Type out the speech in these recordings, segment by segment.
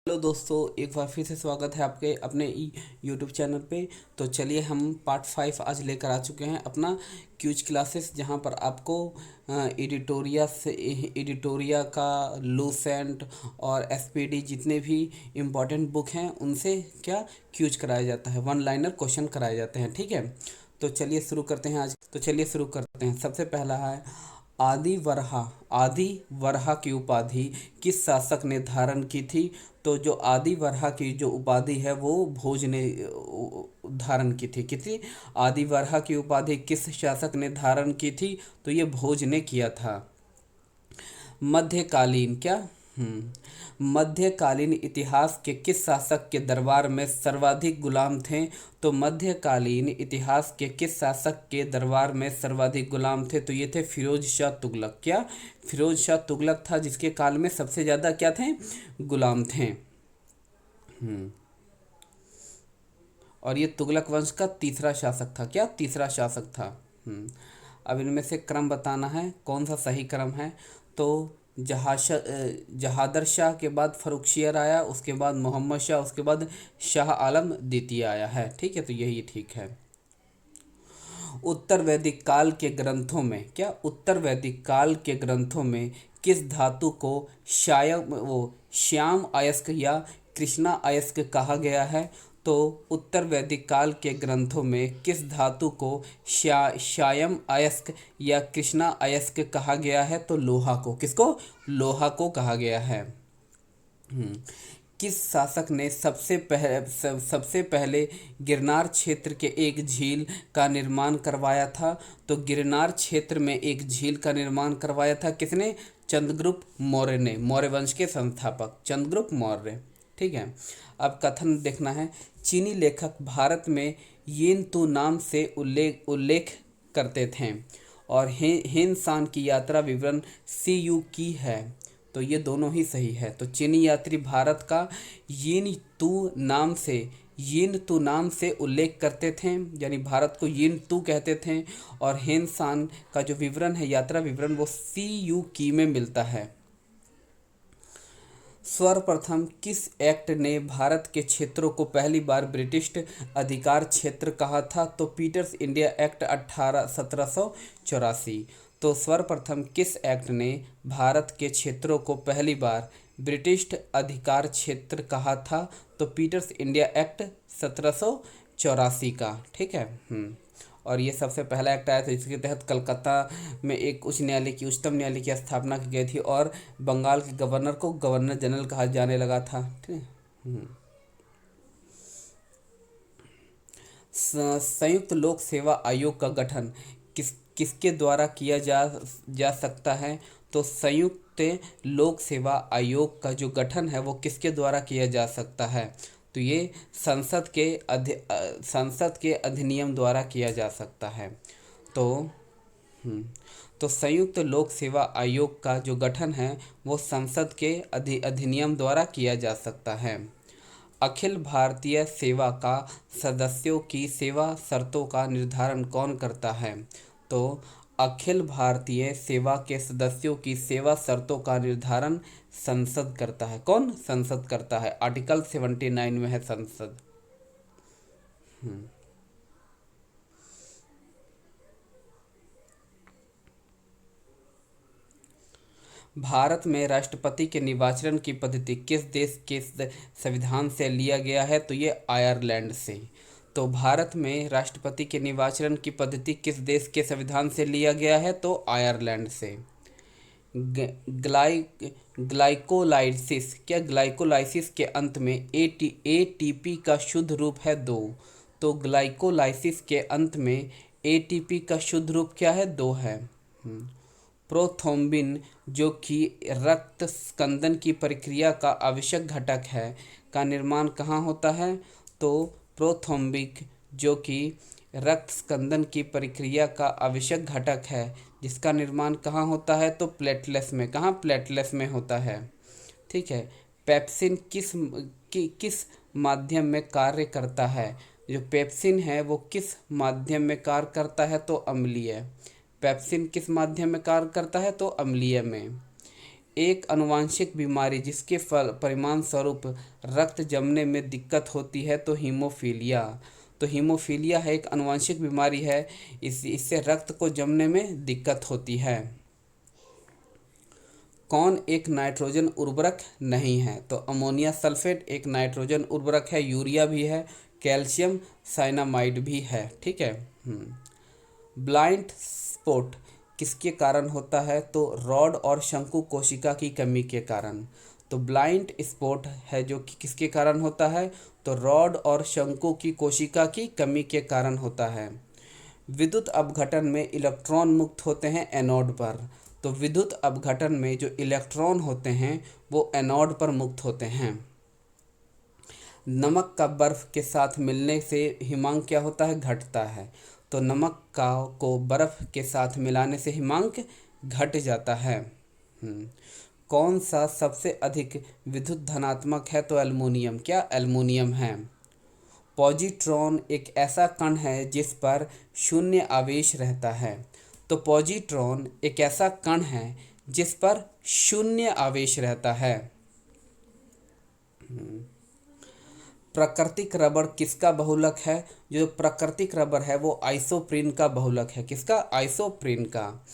Hello दोस्तों, एक बार फिर से स्वागत है आपके अपने यूट्यूब चैनल पे। तो चलिए हम पार्ट 5 आज लेकर आ चुके हैं अपना क्यूज क्लासेस, जहां पर आपको एडिटोरिया का लूसेंट और एसपीडी जितने भी इम्पोर्टेंट बुक हैं उनसे क्या क्यूज कराया जाता है, वन लाइनर क्वेश्चन कराए जाते हैं। ठीक है, तो चलिए शुरू करते हैं आज। तो चलिए शुरू करते हैं। सबसे पहला है आदि वरहा की उपाधि किस शासक ने धारण की थी। तो जो आदि वरहा की जो उपाधि है वो भोज ने धारण की थी। किसी आदि वरहा की उपाधि किस शासक ने धारण की थी, तो ये भोज ने किया था। मध्यकालीन क्या मध्यकालीन इतिहास के किस शासक के दरबार में सर्वाधिक गुलाम थे। तो मध्यकालीन इतिहास के किस शासक के दरबार में सर्वाधिक गुलाम थे, तो ये थे फिरोज शाह तुगलक। क्या फिरोज शाह तुगलक था जिसके काल में सबसे ज़्यादा क्या थे, गुलाम थे। और ये तुगलक वंश का तीसरा शासक था। क्या तीसरा शासक था। अब इनमें से क्रम बताना है, कौन सा सही क्रम है। तो जहादर शाह के बाद फरुखशियर आया, उसके बाद मोहम्मद शाह, उसके बाद शाह आलम द्वितीय आया है। ठीक है, तो यही ठीक है। उत्तर वैदिक काल के ग्रंथों में क्या उत्तर वैदिक काल के ग्रंथों में किस धातु को श्याम अयस्क या कृष्णा अयस्क कहा गया है। तो उत्तर वैदिक काल के ग्रंथों में किस धातु को श्याम अयस्क या कृष्णा अयस्क कहा गया है। तो लोहा को, किसको, लोहा को कहा गया है। किस शासक ने सबसे पहले गिरनार क्षेत्र के एक झील का निर्माण करवाया था। तो गिरनार क्षेत्र में एक झील का निर्माण करवाया था किसने, चंद्रगुप्त मौर्य ने, मौर्य वंश के संस्थापक चंद्रगुप्त मौर्य। ठीक है, अब कथन देखना है। चीनी लेखक भारत में यिन तू नाम से उल्लेख करते थे और हिन शान की यात्रा विवरण सी यू की है। तो ये दोनों ही सही है। तो चीनी यात्री भारत का यिन तू नाम से उल्लेख करते थे, यानी भारत को यिन तू कहते थे। और हेन सान का जो विवरण है, यात्रा विवरण, वो सी यू की में मिलता है। सर्वप्रथम किस एक्ट ने भारत के क्षेत्रों को पहली बार ब्रिटिश अधिकार क्षेत्र कहा था। तो पीटर्स इंडिया एक्ट 1784। तो सर्वप्रथम किस एक्ट ने भारत के क्षेत्रों को पहली बार ब्रिटिश अधिकार क्षेत्र कहा था। तो पीटर्स इंडिया एक्ट 1784 का। ठीक है। और ये सबसे पहला एक्ट आया था इसके तहत कलकत्ता में एक उच्चतम न्यायालय की स्थापना की गई थी और बंगाल के गवर्नर को गवर्नर जनरल कहा जाने लगा था। ठीक है। संयुक्त लोक सेवा आयोग का गठन किसके द्वारा किया जा सकता है। तो संयुक्त लोक सेवा आयोग का जो गठन है वो किसके द्वारा किया जा सकता है। तो ये संसद के अधिनियम द्वारा किया जा सकता है। तो तो संयुक्त लोक सेवा आयोग का जो गठन है वो संसद के अधिनियम द्वारा किया जा सकता है। अखिल भारतीय सेवा का सदस्यों की सेवा शर्तों का निर्धारण कौन करता है। तो अखिल भारतीय सेवा के सदस्यों की सेवा शर्तों का निर्धारण संसद करता है। कौन, संसद करता है। आर्टिकल 79 में है संसद। भारत में राष्ट्रपति के निर्वाचन की पद्धति किस देश के संविधान से लिया गया है। तो ये आयरलैंड से। तो भारत में राष्ट्रपति के निर्वाचन की पद्धति किस देश के संविधान से लिया गया है। तो आयरलैंड से। ग्लाइकोलाइसिस क्या ग्लाइकोलाइसिस के अंत में एटीपी का शुद्ध रूप है 2। तो ग्लाइकोलाइसिस के अंत में एटीपी का शुद्ध रूप क्या है, 2 है। प्रोथ्रोम्बिन जो कि रक्त स्कंदन की प्रक्रिया का आवश्यक घटक है का निर्माण कहाँ होता है। तो प्रोथ्रोम्बिक जो कि रक्त स्कंदन की प्रक्रिया का आवश्यक घटक है जिसका निर्माण कहाँ होता है। तो प्लेटलेट्स में। कहाँ, प्लेटलेट्स में होता है। ठीक है। पेप्सिन किस माध्यम में कार्य करता है। जो पेप्सिन है वो किस माध्यम में कार्य करता है। तो अम्लीय। पेप्सिन किस माध्यम में कार्य करता है। तो अम्लीय में। एक अनुवांशिक बीमारी जिसके फल परिणाम स्वरूप रक्त जमने में दिक्कत होती है तो हीमोफीलिया। तो हीमोफीलिया है एक अनुवांशिक बीमारी है, इससे रक्त को जमने में दिक्कत होती है। कौन एक नाइट्रोजन उर्वरक नहीं है? तो अमोनिया सल्फेट एक नाइट्रोजन उर्वरक है, यूरिया भी है, कैल्शियम साइनामाइड भी है। ठीक है। ब्लाइंड स्पॉट किसके कारण होता है? तो रॉड और शंकु कोशिका की कमी के कारण। तो ब्लाइंड स्पॉट है जो कि किसके कारण होता है? तो रॉड और शंकु की कोशिका की कमी के कारण होता है। विद्युत अपघटन में इलेक्ट्रॉन मुक्त होते हैं एनोड पर। तो विद्युत अपघटन में जो इलेक्ट्रॉन होते हैं वो एनोड पर मुक्त होते हैं। नमक का बर्फ के साथ मिलने से हिमांक क्या होता है? घटता है। तो नमक को बर्फ के साथ मिलाने से हिमांक घट जाता है। कौन सा सबसे अधिक विद्युत धनात्मक है? तो एल्युमिनियम। क्या? एल्युमिनियम है। पॉजिट्रॉन एक ऐसा कण है जिस पर शून्य आवेश रहता है। तो पॉजिट्रॉन एक ऐसा कण है जिस पर शून्य आवेश रहता है। प्राकृतिक रबड़ किसका बहुलक है? जो प्राकृतिक रबड़ है वो आइसोप्रीन का बहुलक है। किसका? आइसोप्रीन का।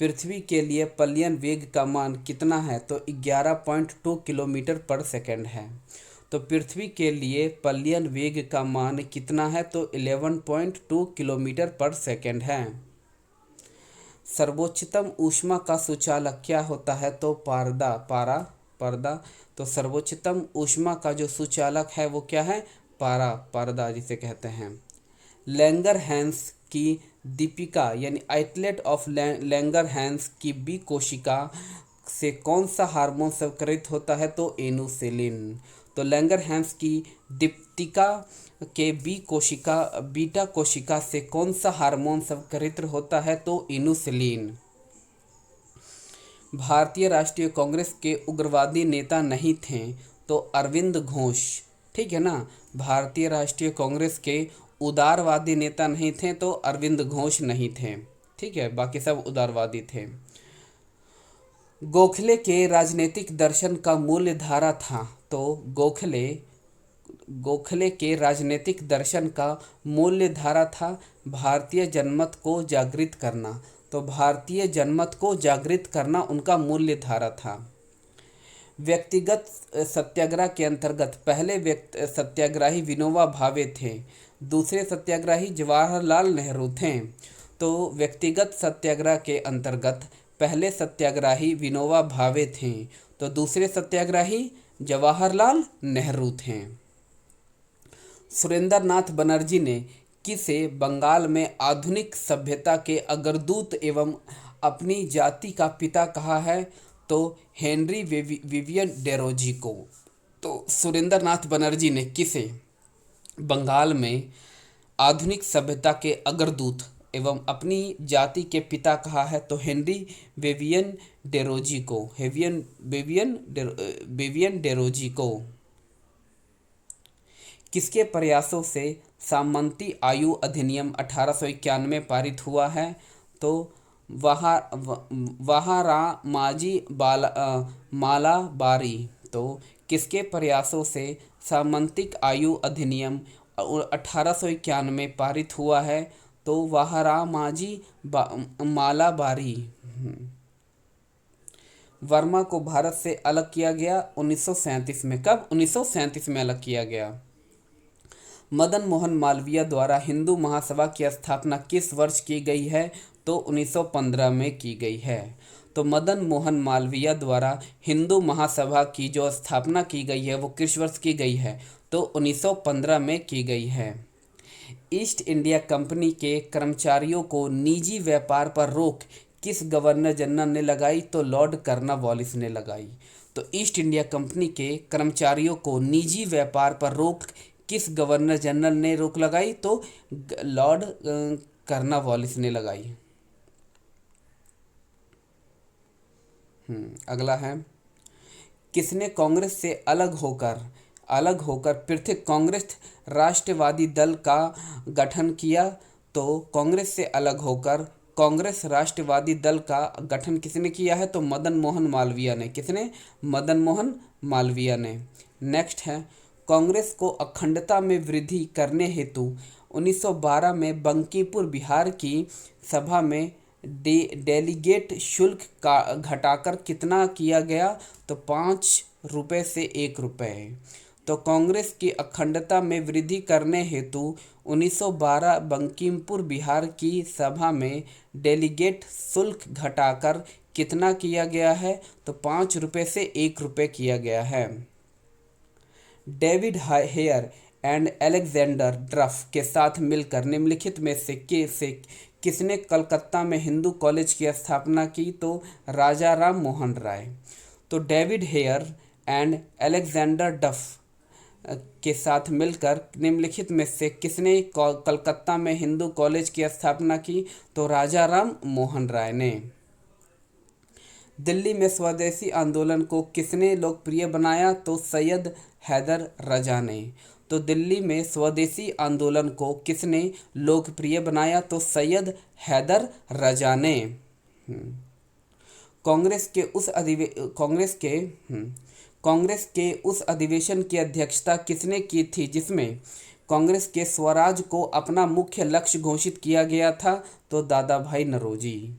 पृथ्वी के लिए पल्लियन वेग का मान कितना है? तो 11.2 किलोमीटर पर सेकंड है। तो पृथ्वी के लिए पल्लियन वेग का मान कितना है? तो 11.2 किलोमीटर पर सेकंड है। सर्वोच्चतम ऊष्मा का सूचालक क्या होता है? तो पर्दा। तो सर्वोच्चतम ऊष्मा का जो सूचालक है वो क्या है? पर्दा जिसे कहते हैं। लैंगरहैंस की दीपिका यानी आइटलेट ऑफ लैंगरहैंस की बी कोशिका से कौन सा हार्मोन स्रावित होता है? तो इन्सुलिन। तो लैंगरहैंस की दीपिका के बीटा कोशिका से कौन सा हार्मोन स्रावित होता है? तो इन्सुलिन। भारतीय राष्ट्रीय कांग्रेस के उग्रवादी नेता नहीं थे तो अरविंद घोष। ठीक है ना। भारतीय राष्ट्रीय कांग्रेस के उदारवादी नेता नहीं थे तो अरविंद घोष नहीं थे। ठीक है, बाकी सब उदारवादी थे। गोखले के राजनीतिक दर्शन का मूल्य धारा था। तो गोखले के राजनीतिक दर्शन का मूल्य धारा था भारतीय जनमत को जागृत करना। तो भारतीय जनमत को जागृत करना उनका मूल्य धारा था। व्यक्तिगत सत्याग्रह के अंतर्गत पहले सत्याग्रही विनोबा भावे थे, दूसरे सत्याग्रही जवाहरलाल नेहरू थे। तो व्यक्तिगत सत्याग्रह के अंतर्गत पहले सत्याग्रही विनोबा भावे थे तो दूसरे सत्याग्रही जवाहरलाल नेहरू थे। सुरेंद्रनाथ बनर्जी ने किसे बंगाल में आधुनिक सभ्यता के अग्रदूत एवं अपनी जाति का पिता कहा है? तो हेनरी विवियन डेरोजी को। तो सुरेंद्रनाथ बनर्जी ने किसे बंगाल में आधुनिक सभ्यता के अग्रदूत एवं अपनी जाति के पिता कहा है? तो हेनरी विवियन डेरोजी को। विवियन डेरोजी को। किसके प्रयासों से सामंती आयु अधिनियम 1891 पारित हुआ है? तो वहारामाजी मालाबारी। तो किसके प्रयासों से सामंतिक आयु अधिनियम 1891 पारित हुआ है? तो वहारामाजी मालाबारी। वर्मा को भारत से अलग किया गया 1937 में। कब? 1937 में अलग किया गया। मदन मोहन मालवीय द्वारा हिंदू महासभा की स्थापना किस वर्ष की गई है? तो 1915 में की गई है। तो मदन मोहन मालवीय द्वारा हिंदू महासभा की जो स्थापना की गई है वो किस वर्ष की गई है? तो 1915 में की गई है। ईस्ट इंडिया कंपनी के कर्मचारियों को निजी व्यापार पर रोक किस गवर्नर जनरल ने लगाई? तो लॉर्ड कॉर्नवालिस ने लगाई। तो ईस्ट इंडिया कंपनी के कर्मचारियों को निजी व्यापार पर रोक किस गवर्नर जनरल ने रोक लगाई? तो लॉर्ड कॉर्नवालिस ने लगाई। अगला है, किसने कांग्रेस से अलग होकर पृथक कांग्रेस राष्ट्रवादी दल का गठन किया? तो कांग्रेस से अलग होकर कांग्रेस राष्ट्रवादी दल का गठन किसने किया है? तो मदन मोहन मालवीय ने। किसने? मदन मोहन मालवीय ने। नेक्स्ट है, कांग्रेस को अखंडता में वृद्धि करने हेतु 1912 में बंकीपुर बिहार की सभा में डेलीगेट शुल्क का घटाकर कितना किया गया? तो 5 रुपये से 1 रुपये। तो कांग्रेस की अखंडता में वृद्धि करने हेतु 1912 बंकीमपुर बिहार की सभा में डेलीगेट शुल्क घटाकर कितना किया गया है? तो 5 रुपये से 1 रुपये किया गया है। डेविड हेयर एंड अलेक्जेंडर डफ के साथ मिलकर निम्नलिखित में से किसने कलकत्ता में हिंदू कॉलेज की स्थापना की? तो राजा राम मोहन राय। तो डेविड हेयर एंड अलेक्जेंडर डफ के साथ मिलकर निम्नलिखित में से किसने कलकत्ता में हिंदू कॉलेज की स्थापना की? तो राजा राम मोहन राय ने। दिल्ली में स्वदेशी आंदोलन को किसने लोकप्रिय बनाया? तो सैयद हैदर रजा ने। तो दिल्ली में स्वदेशी आंदोलन को किसने लोकप्रिय बनाया? तो सैयद हैदर रजा ने। कांग्रेस के उस अधिवेशन की अध्यक्षता किसने की थी जिसमें कांग्रेस के स्वराज को अपना मुख्य लक्ष्य घोषित किया गया था? तो दादा भाई नौरोजी।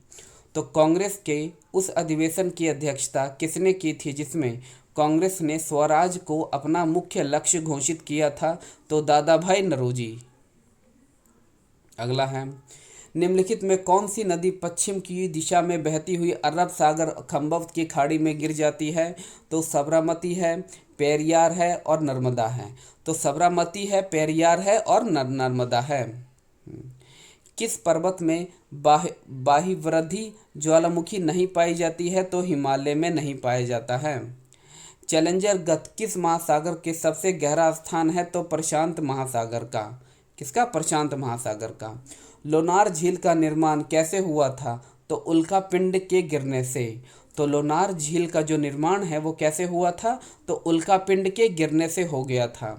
तो कांग्रेस के उस अधिवेशन की अध्यक्षता किसने की थी जिसमें कांग्रेस ने स्वराज को अपना मुख्य लक्ष्य घोषित किया था? तो दादा भाई नौरोजी। अगला है, निम्नलिखित में कौन सी नदी पश्चिम की दिशा में बहती हुई अरब सागर खंभव की खाड़ी में गिर जाती है? तो साबरमती है, पेरियार है और नर्मदा है। तो साबरमती है, पेरियार है और नर्मदा है। किस पर्वत में बाह्यवृद्धि ज्वालामुखी नहीं पाई जाती है? तो हिमालय में नहीं पाया जाता है। चैलेंजर गत किस महासागर के सबसे गहरा स्थान है? तो प्रशांत महासागर का। किसका? प्रशांत महासागर का। लोनार झील का निर्माण कैसे हुआ था? तो उल्का पिंड के गिरने से। तो लोनार झील का जो निर्माण है वो कैसे हुआ था? तो उल्का पिंड के गिरने से हो गया था।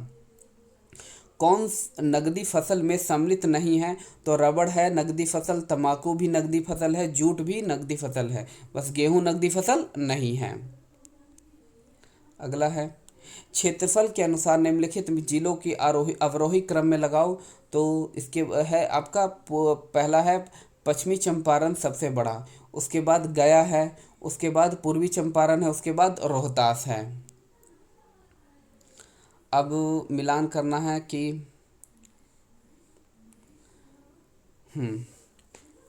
कौन नगदी फसल में सम्मिलित नहीं है? तो रबड़ है नगदी फसल, तंबाकू भी नगदी फसल है, जूट भी नगदी फसल है, बस गेहूं नगदी फसल नहीं है। अगला है, क्षेत्रफल के अनुसार निम्नलिखित जिलों की अवरोही क्रम में लगाओ। तो इसके है आपका पहला है पश्चिमी चंपारण सबसे बड़ा, उसके बाद गया है, उसके बाद पूर्वी चंपारण है, उसके बाद रोहतास है। अब मिलान करना है कि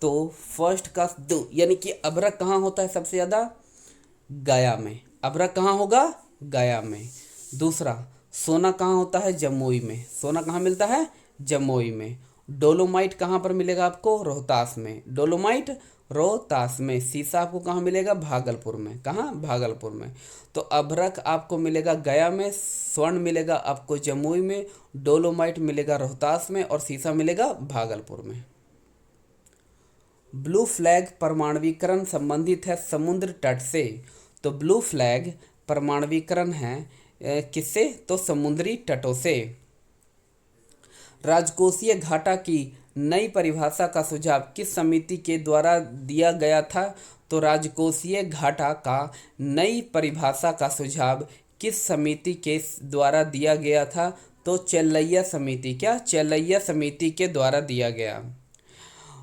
तो फर्स्ट का दो, यानी कि अभ्रक कहाँ होता है सबसे ज़्यादा? गया में। अभ्रक कहाँ होगा? गया में। दूसरा, सोना कहाँ होता है? जमुई में। सोना कहाँ मिलता है? जमुई में। डोलोमाइट कहाँ पर मिलेगा आपको? रोहतास में। डोलोमाइट रोहतास में। सीसा आपको कहाँ मिलेगा? भागलपुर में। कहाँ? भागलपुर में। तो अभ्रक आपको मिलेगा गया में, स्वर्ण मिलेगा आपको जमुई में, डोलोमाइट मिलेगा रोहतास में और सीसा मिलेगा भागलपुर में। ब्लू फ्लैग परमाणुकरण संबंधित है समुद्र तट से। तो ब्लू फ्लैग परमाणुकरण है किससे? तो समुद्री तटों से। राजकोषीय घाटा की नई परिभाषा का सुझाव किस समिति के द्वारा दिया गया था? तो राजकोषीय घाटा का नई परिभाषा का सुझाव किस समिति के द्वारा दिया गया था? तो चेल्लैया समिति। क्या? चेल्लैया समिति के द्वारा दिया गया।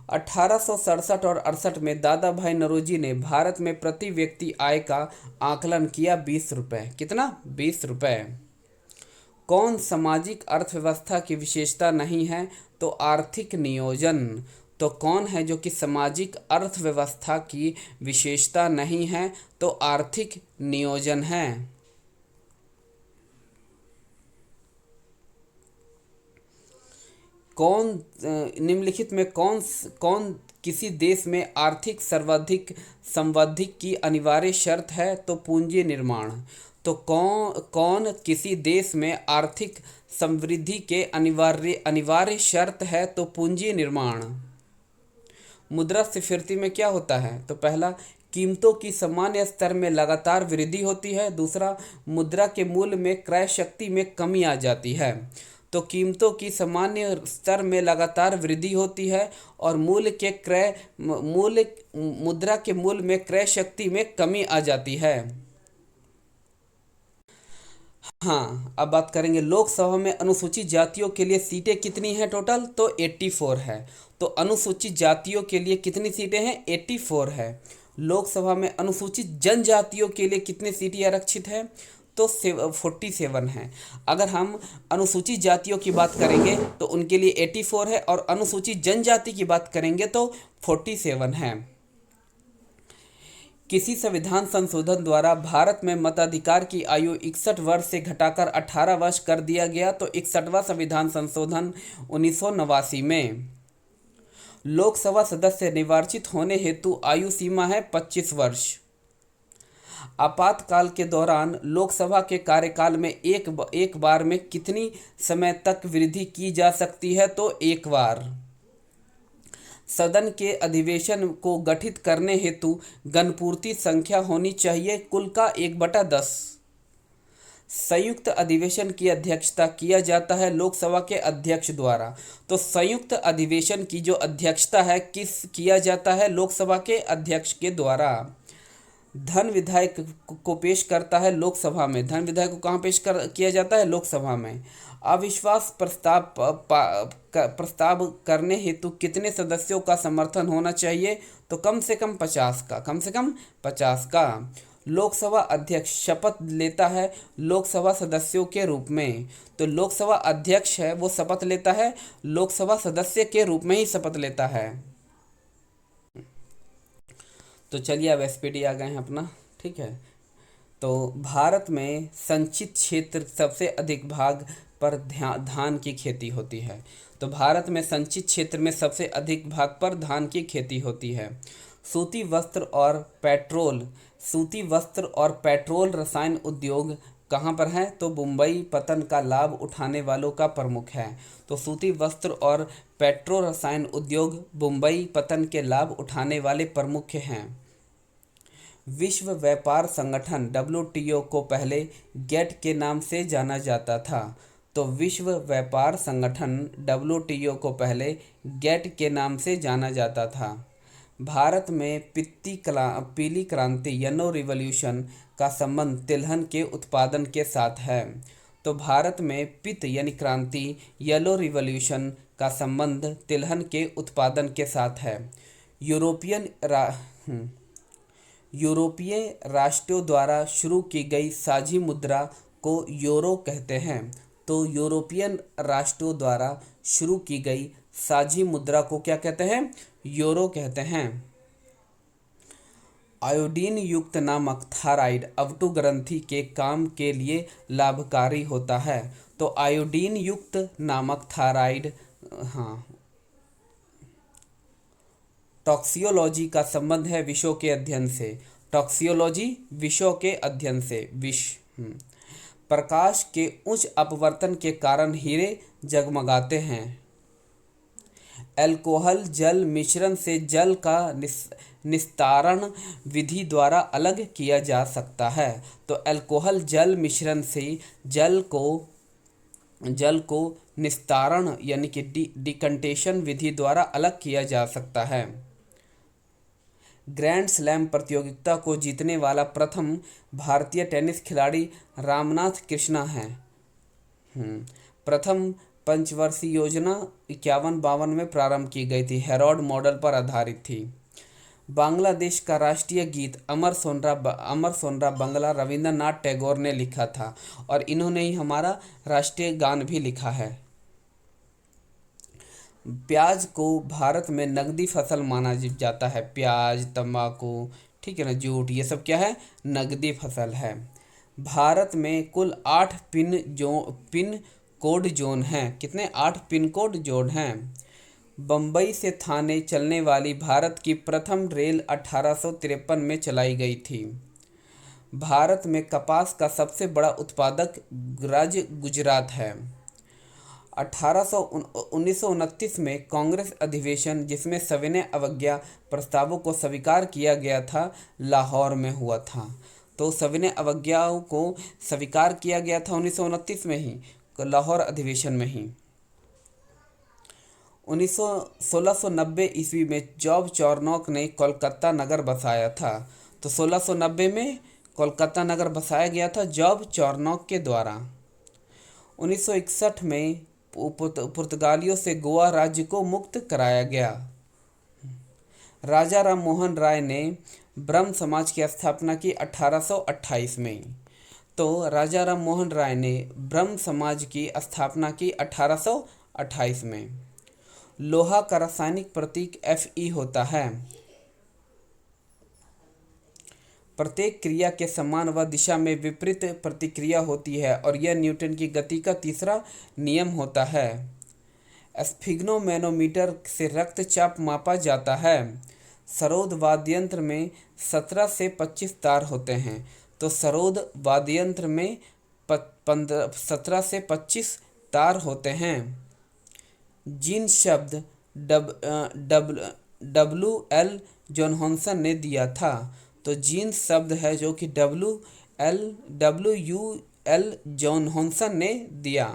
1867 और 68 में दादा भाई नौरोजी ने भारत में प्रति व्यक्ति आय का आकलन किया 20 रुपये। कितना? 20 रुपये। कौन सामाजिक अर्थव्यवस्था की विशेषता नहीं है? तो आर्थिक नियोजन। तो कौन है जो कि सामाजिक अर्थव्यवस्था की विशेषता नहीं है? तो आर्थिक नियोजन है। कौन निम्नलिखित में कौन किसी देश में आर्थिक सर्वाधिक संवृद्धि की अनिवार्य शर्त है? तो पूंजी निर्माण। तो कौन किसी देश में आर्थिक समृद्धि के अनिवार्य शर्त है? तो पूंजी निर्माण। मुद्रास्फीति में क्या होता है? तो पहला, कीमतों की सामान्य स्तर में लगातार वृद्धि होती है। दूसरा, मुद्रा के मूल्य में क्रय शक्ति में कमी आ जाती है। तो कीमतों की सामान्य स्तर में लगातार वृद्धि होती है और मुद्रा के मूल्य में क्रय शक्ति में कमी आ जाती है। हाँ, अब बात करेंगे लोकसभा में अनुसूचित जातियों के लिए सीटें कितनी हैं टोटल, तो 84 है। तो अनुसूचित जातियों के लिए कितनी सीटें हैं, 84 है। लोकसभा में अनुसूचित जनजातियों के लिए कितनी सीटें आरक्षित है, तो 47 है। अगर हम अनुसूचित जातियों की बात करेंगे तो उनके लिए 84 है और अनुसूचित जनजाति की बात करेंगे तो 47 है। किसी संविधान संशोधन द्वारा भारत में मताधिकार की आयु 61 वर्ष से घटाकर 18 वर्ष कर दिया गया, तो 61वां संविधान संशोधन 1989 में। लोकसभा सदस्य निर्वाचित होने हेतु आयु सीमा है 25 वर्ष। आपातकाल के दौरान लोकसभा के कार्यकाल में एक बार में कितनी समय तक वृद्धि की जा सकती है, तो एक बार। सदन के अधिवेशन को गठित करने हेतु गणपूर्ति संख्या होनी चाहिए कुल का 1/10। संयुक्त अधिवेशन की अध्यक्षता किया जाता है लोकसभा के अध्यक्ष द्वारा। तो संयुक्त अधिवेशन की जो अध्यक्षता है किया जाता है लोकसभा के अध्यक्ष के द्वारा। धन विधायक को पेश करता है लोकसभा में। धन विधायक को कहाँ किया जाता है, लोकसभा में। अविश्वास प्रस्ताव करने हेतु कितने सदस्यों का समर्थन होना चाहिए, तो कम से कम 50 का। लोकसभा अध्यक्ष शपथ लेता है लोकसभा सदस्यों के रूप में। तो लोकसभा अध्यक्ष है वो शपथ लेता है लोकसभा सदस्य के रूप में ही शपथ लेता है। तो चलिए अब एसपीडी आ गए हैं अपना, ठीक है। तो भारत में संचित क्षेत्र सबसे अधिक भाग पर धान की खेती होती है। तो भारत में संचित क्षेत्र में सबसे अधिक भाग पर धान की खेती होती है। सूती वस्त्र और पेट्रोल रसायन उद्योग कहाँ पर है, तो मुंबई पतन का लाभ उठाने वालों का प्रमुख है। तो सूती वस्त्र और पेट्रो रसायन उद्योग मुंबई पतन के लाभ उठाने वाले प्रमुख हैं। विश्व व्यापार संगठन WTO को पहले गेट के नाम से जाना जाता था। तो विश्व व्यापार संगठन WTO को पहले गेट के नाम से जाना जाता था। भारत में पीली क्रांति येलो रिवॉल्यूशन का संबंध तिलहन के उत्पादन के साथ है। तो भारत में पित्त यानी क्रांति येलो रिवॉल्यूशन का संबंध तिलहन के उत्पादन के साथ है। यूरोपीय राष्ट्रों द्वारा शुरू की गई साझी मुद्रा को यूरो कहते हैं। तो यूरोपियन राष्ट्रों द्वारा शुरू की गई साझी मुद्रा को क्या कहते हैं, यूरो कहते हैं। आयोडीन युक्त नमक थायराइड अवटु ग्रंथि के काम के लिए लाभकारी होता है। तो आयोडीन युक्त नमक थायराइड, टॉक्सियोलॉजी का संबंध है विषयों के अध्ययन से। टॉक्सियोलॉजी विषयों के अध्ययन से। प्रकाश के उच्च अपवर्तन के कारण हीरे जगमगाते हैं। अल्कोहल जल मिश्रण से जल का निस्तारण विधि द्वारा अलग किया जा सकता है। तो अल्कोहल जल मिश्रण से जल को निस्तारण यानी कि डिकंटेशन विधि द्वारा अलग किया जा सकता है। ग्रैंड स्लैम प्रतियोगिता को जीतने वाला प्रथम भारतीय टेनिस खिलाड़ी रामनाथ कृष्णा हैं। प्रथम पंचवर्षीय योजना 51-52 में प्रारंभ की गई थी, हेरोड मॉडल पर आधारित थी। बांग्लादेश का राष्ट्रीय गीत अमर सोनरा बंगला रविंद्रनाथ टैगोर ने लिखा था और इन्होंने ही हमारा राष्ट्रीय गान भी लिखा है। प्याज को भारत में नकदी फसल माना जाता है। प्याज, तंबाकू, ठीक है ना, जूट, ये सब क्या है, नकदी फसल है। भारत में कुल 8 पिन कोड जोन हैं। कितने, 8 पिन कोड जोन हैं। बम्बई से थाने चलने वाली भारत की प्रथम रेल 1853 में चलाई गई थी। भारत में कपास का सबसे बड़ा उत्पादक राज्य गुजरात है। 1929 में कांग्रेस अधिवेशन जिसमें सविनय अवज्ञा प्रस्तावों को स्वीकार किया गया था, लाहौर में हुआ था। तो सविनय अवज्ञाओं को स्वीकार किया गया था 1929 में ही। लाहौर अधिवेशन में ही। 1690 ईस्वी में जॉर्ज चार्नोक ने कोलकाता नगर बसाया था। तो 1690 में कोलकाता नगर बसाया गया था जॉर्ज चार्नोक के द्वारा। 1961 में पुर्तगालियों से गोवा राज्य को मुक्त कराया गया। राजा राम मोहन राय ने ब्रह्म समाज की स्थापना की 1828 में। तो राजा राम मोहन राय ने ब्रह्म समाज की स्थापना की 1828 में। लोहा का रासायनिक प्रतीक Fe होता है। प्रत्येक क्रिया के समान व दिशा में विपरीत प्रतिक्रिया होती है और यह न्यूटन की गति का तीसरा नियम होता है। स्फिग्नोमेनोमीटर से रक्तचाप मापा जाता है। सरोद वाद्ययंत्र में 17 से 25 तार होते हैं। तो सरोद वाद्ययंत्र में 17 से 25 तार होते हैं। जीन शब्द W.L. जॉनसन ने दिया था। तो जीन शब्द है जो कि W.L. जॉनसन ने दिया।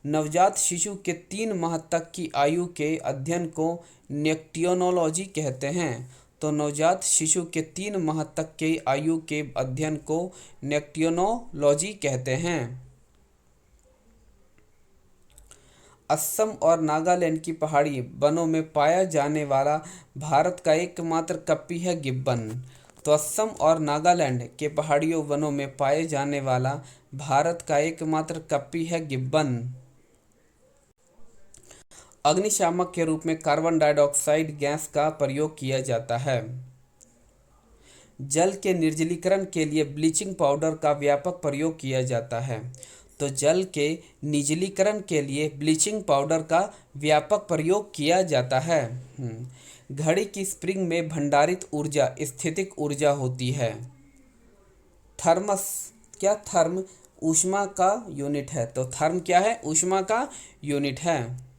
नवजात शिशु के 3 माह तक की आयु के अध्ययन को नेक्टियोनोलॉजी कहते हैं। तो नवजात शिशु के 3 माह तक के आयु के अध्ययन को नेक्टियोनोलॉजी कहते हैं। असम और नागालैंड की पहाड़ी वनों में पाया जाने वाला भारत का एकमात्र कप्पी है गिब्बन। तो असम और नागालैंड के पहाड़ियों वनों में पाए जाने वाला भारत का एकमात्र कप्पी है गिब्बन। अग्निशामक के रूप में कार्बन डाइऑक्साइड गैस का प्रयोग किया जाता है। जल के निर्जलीकरण के लिए ब्लीचिंग पाउडर का व्यापक प्रयोग किया जाता है। तो जल के निर्जलीकरण के लिए ब्लीचिंग पाउडर का व्यापक प्रयोग किया जाता है। घड़ी की स्प्रिंग में भंडारित ऊर्जा स्थितिक ऊर्जा होती है। थर्मस क्या थर्म ऊष्मा का यूनिट है। तो थर्म क्या है, ऊष्मा का यूनिट है।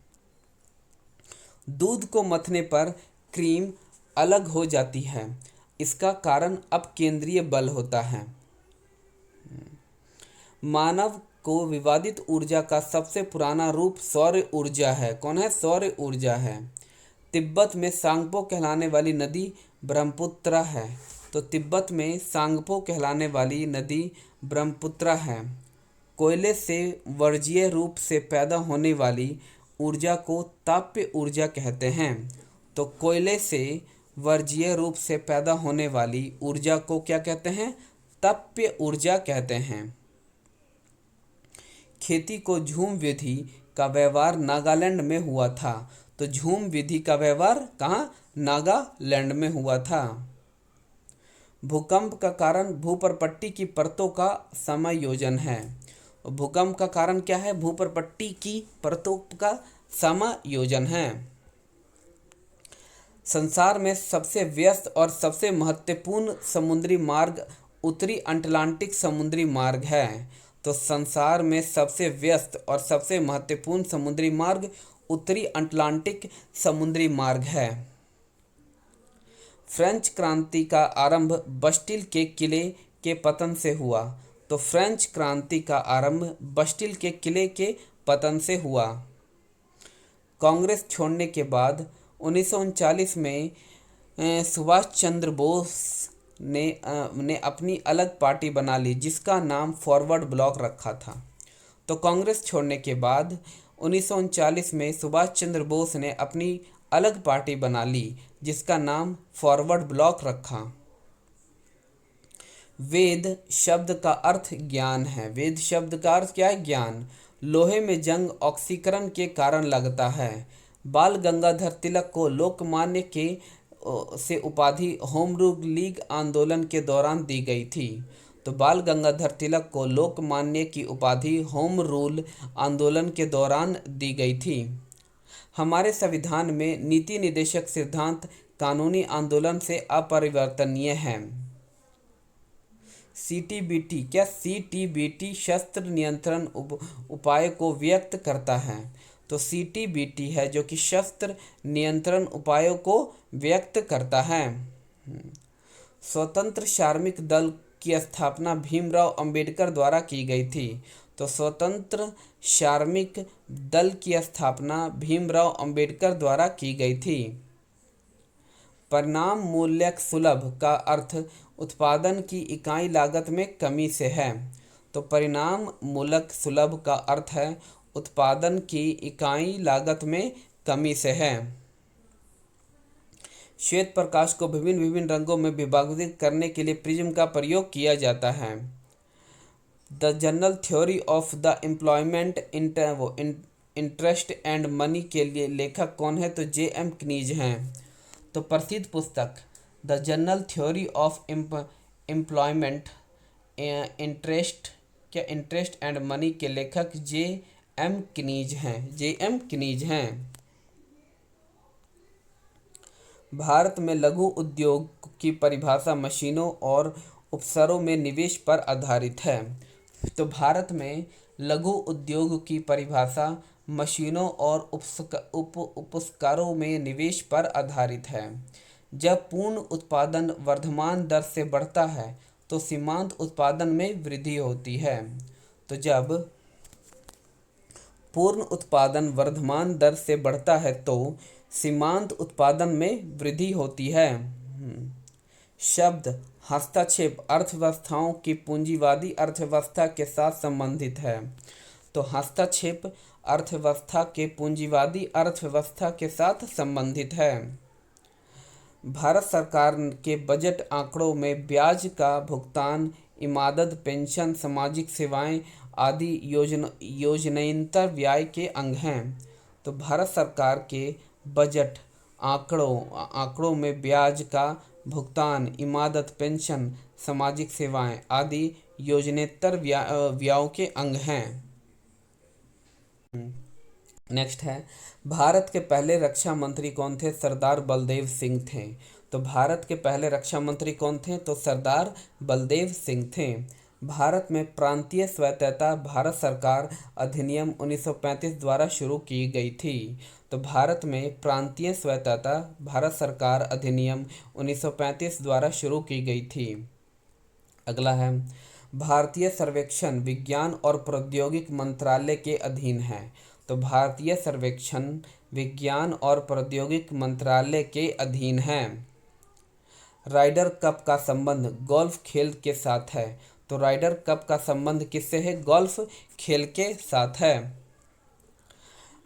दूध को मथने पर क्रीम अलग हो जाती है, इसका कारण अपकेंद्रीय बल होता है। मानव को विवादित ऊर्जा का सबसे पुराना रूप सौर ऊर्जा है। कौन है, सौर ऊर्जा है। तिब्बत में सांगपो कहलाने वाली नदी ब्रह्मपुत्र है। तो तिब्बत में सांगपो कहलाने वाली नदी ब्रह्मपुत्र है। कोयले से वर्ज्य रूप से पैदा होने वाली ऊर्जा को ताप्य ऊर्जा कहते हैं। तो कोयले से वर्ज्य रूप से पैदा होने वाली ऊर्जा को क्या कहते हैं, ताप्य ऊर्जा कहते हैं। खेती को झूम विधि का व्यवहार नागालैंड में हुआ था। तो झूम विधि का व्यवहार कहाँ, नागालैंड में हुआ था। भूकंप का कारण भूपर्पट्टी की परतों का समायोजन है। भूकंप का कारण क्या है, भूपर्पट्टी की परतों का समायोजन है। संसार में सबसे व्यस्त और सबसे महत्वपूर्ण समुद्री मार्ग उत्तरी अटलांटिक समुद्री मार्ग है। तो संसार में सबसे व्यस्त और सबसे महत्वपूर्ण समुद्री मार्ग उत्तरी अटलांटिक समुद्री मार्ग है। फ्रेंच क्रांति का आरंभ बस्टिल के किले के पतन से हुआ। तो फ्रेंच क्रांति का आरंभ बस्टिल के किले के पतन से हुआ। कांग्रेस छोड़ने के बाद 1939 में सुभाष चंद्र बोस ने अपनी अलग पार्टी बना ली जिसका नाम फॉरवर्ड ब्लॉक रखा था। तो कांग्रेस छोड़ने के बाद 1939 में सुभाष चंद्र बोस ने अपनी अलग पार्टी बना ली जिसका नाम फॉरवर्ड ब्लॉक रखा। वेद शब्द का अर्थ ज्ञान है। वेद शब्द का अर्थ क्या है, ज्ञान। लोहे में जंग ऑक्सीकरण के कारण लगता है। बाल गंगाधर तिलक को लोकमान्य के से उपाधि होम रूल लीग आंदोलन के दौरान दी गई थी। तो बाल गंगाधर तिलक को लोकमान्य की उपाधि होम रूल आंदोलन के दौरान दी गई थी। हमारे संविधान में नीति निदेशक सिद्धांत कानूनी आंदोलन से अपरिवर्तनीय है। सीटीबीटी क्या, सीटीबीटी शस्त्र नियंत्रण उपाय को व्यक्त करता है। तो सीटीबीटी है जो कि शस्त्र नियंत्रण उपायों को व्यक्त करता है। स्वतंत्र श्रमिक दल की स्थापना भीमराव अंबेडकर द्वारा की गई थी। तो स्वतंत्र श्रमिक दल की स्थापना भीमराव अंबेडकर द्वारा की गई थी। परिणाम मूल्यक सुलभ का अर्थ उत्पादन की इकाई लागत में कमी से है। तो परिणाम मूलक सुलभ का अर्थ है उत्पादन की इकाई लागत में कमी से है। श्वेत प्रकाश को विभिन्न विभिन्न रंगों में विभाजित करने के लिए प्रिज्म का प्रयोग किया जाता है। The general theory of the employment interest and money के लिए लेखक कौन है? तो जे.एम. क्नीज हैं। तो प्रसिद्ध पुस्तक the general theory of employment interest and money के लेखक जे.एम. क्नीज हैं। भारत में लघु उद्योग की परिभाषा मशीनों और उपकरणों में निवेश पर आधारित है। तो भारत में लघु उद्योग की परिभाषा मशीनों और उपकरणों में निवेश पर आधारित है। जब पूर्ण उत्पादन वर्धमान दर से बढ़ता है तो सीमांत उत्पादन में वृद्धि होती है। तो जब पूर्ण उत्पादन वर्धमान दर से बढ़ता है तो सीमांत उत्पादन में वृद्धि होती है। शब्द हस्तक्षेप अर्थव्यवस्थाओं की पूंजीवादी अर्थव्यवस्था के साथ संबंधित है। तो हस्तक्षेप अर्थव्यवस्था के पूंजीवादी अर्थव्यवस्था के साथ संबंधित है। भारत सरकार के बजट आंकड़ों में ब्याज का भुगतान, इमारत, पेंशन, सामाजिक सेवाएं आदि योजनांतर व्यय के अंग हैं। तो भारत सरकार के बजट आंकड़ों में ब्याज का भुगतान, इमारत, पेंशन, सामाजिक सेवाएं आदि योजनांतर व्ययों के अंग हैं। नेक्स्ट है, भारत के पहले रक्षा मंत्री कौन थे? सरदार बलदेव सिंह थे। तो भारत के पहले रक्षा मंत्री कौन थे? तो सरदार बलदेव सिंह थे। भारत में प्रांतीय स्वायत्तता भारत सरकार अधिनियम 1935 द्वारा शुरू की गई थी। तो भारत में प्रांतीय स्वायत्तता भारत सरकार अधिनियम 1935 द्वारा शुरू की गई थी। अगला है, भारतीय सर्वेक्षण विज्ञान और प्रौद्योगिकी मंत्रालय के अधीन है। तो भारतीय सर्वेक्षण विज्ञान और प्रौद्योगिकी मंत्रालय के अधीन है। राइडर कप का संबंध गोल्फ खेल के साथ है। तो राइडर कप का संबंध किससे है? गोल्फ खेल के साथ है।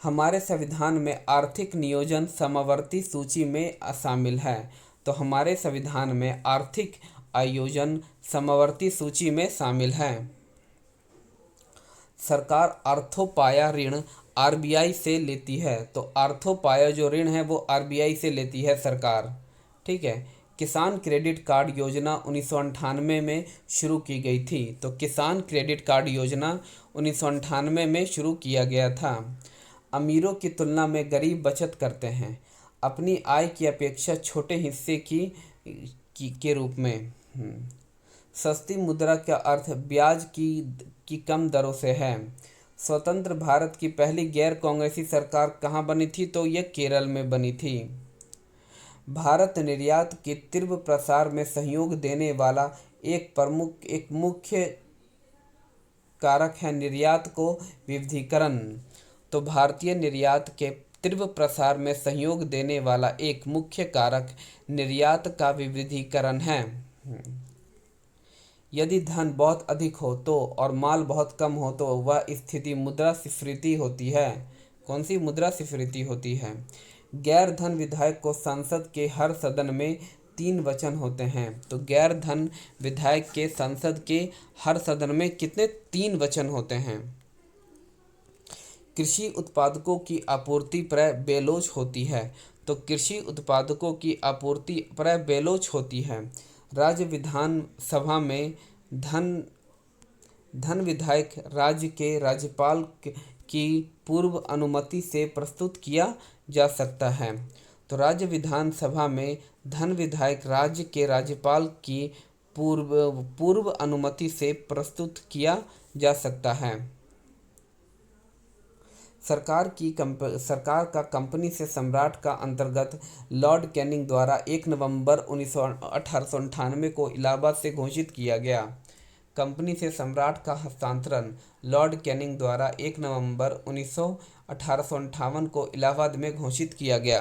हमारे संविधान में आर्थिक नियोजन समवर्ती सूची में शामिल है। तो हमारे संविधान में आर्थिक आयोजन समवर्ती सूची में शामिल है। सरकार अर्थोपाया ऋण आरबीआई से लेती है। तो अर्थोपाया जो ऋण है वो आरबीआई से लेती है सरकार। ठीक है। किसान क्रेडिट कार्ड योजना 1998 में शुरू की गई थी। तो किसान क्रेडिट कार्ड योजना 1998 में शुरू किया गया था। अमीरों की तुलना में गरीब बचत करते हैं अपनी आय की अपेक्षा छोटे हिस्से के रूप में। सस्ती मुद्रा का अर्थ ब्याज की कम दरों से है। स्वतंत्र भारत की पहली गैर कांग्रेसी सरकार कहाँ बनी थी? तो यह केरल में बनी थी। भारत निर्यात के तीव्र प्रसार में सहयोग देने वाला एक मुख्य कारक है निर्यात को विविधीकरण। तो भारतीय निर्यात के तीव्र प्रसार में सहयोग देने वाला एक मुख्य कारक निर्यात का विविधीकरण है। यदि धन बहुत अधिक हो तो और माल बहुत कम हो तो वह स्थिति मुद्रास्फीति होती है। कौन सी मुद्रास्फीति होती है? गैर धन विधायक को संसद के हर सदन में 3 वचन होते हैं। तो गैर धन विधायक के संसद के हर सदन में कितने? 3 वचन होते हैं। कृषि उत्पादकों की आपूर्ति प्राय बेलोच होती है। तो कृषि उत्पादकों की आपूर्ति प्राय बेलोच होती है। राज्य विधान सभा में धन विधायक राज्य के राज्यपाल की पूर्व अनुमति से प्रस्तुत किया जा सकता है। तो राज्य विधानसभा में धन विधायक राज्य के राज्यपाल की पूर्व अनुमति से प्रस्तुत किया जा सकता है। सरकार का कंपनी से सम्राट का अंतर्गत लॉर्ड कैनिंग द्वारा 1 नवंबर 1898 को इलाहाबाद से घोषित किया गया। कंपनी से सम्राट का हस्तांतरण लॉर्ड कैनिंग द्वारा 1 नवंबर 1858 को इलाहाबाद में घोषित किया गया।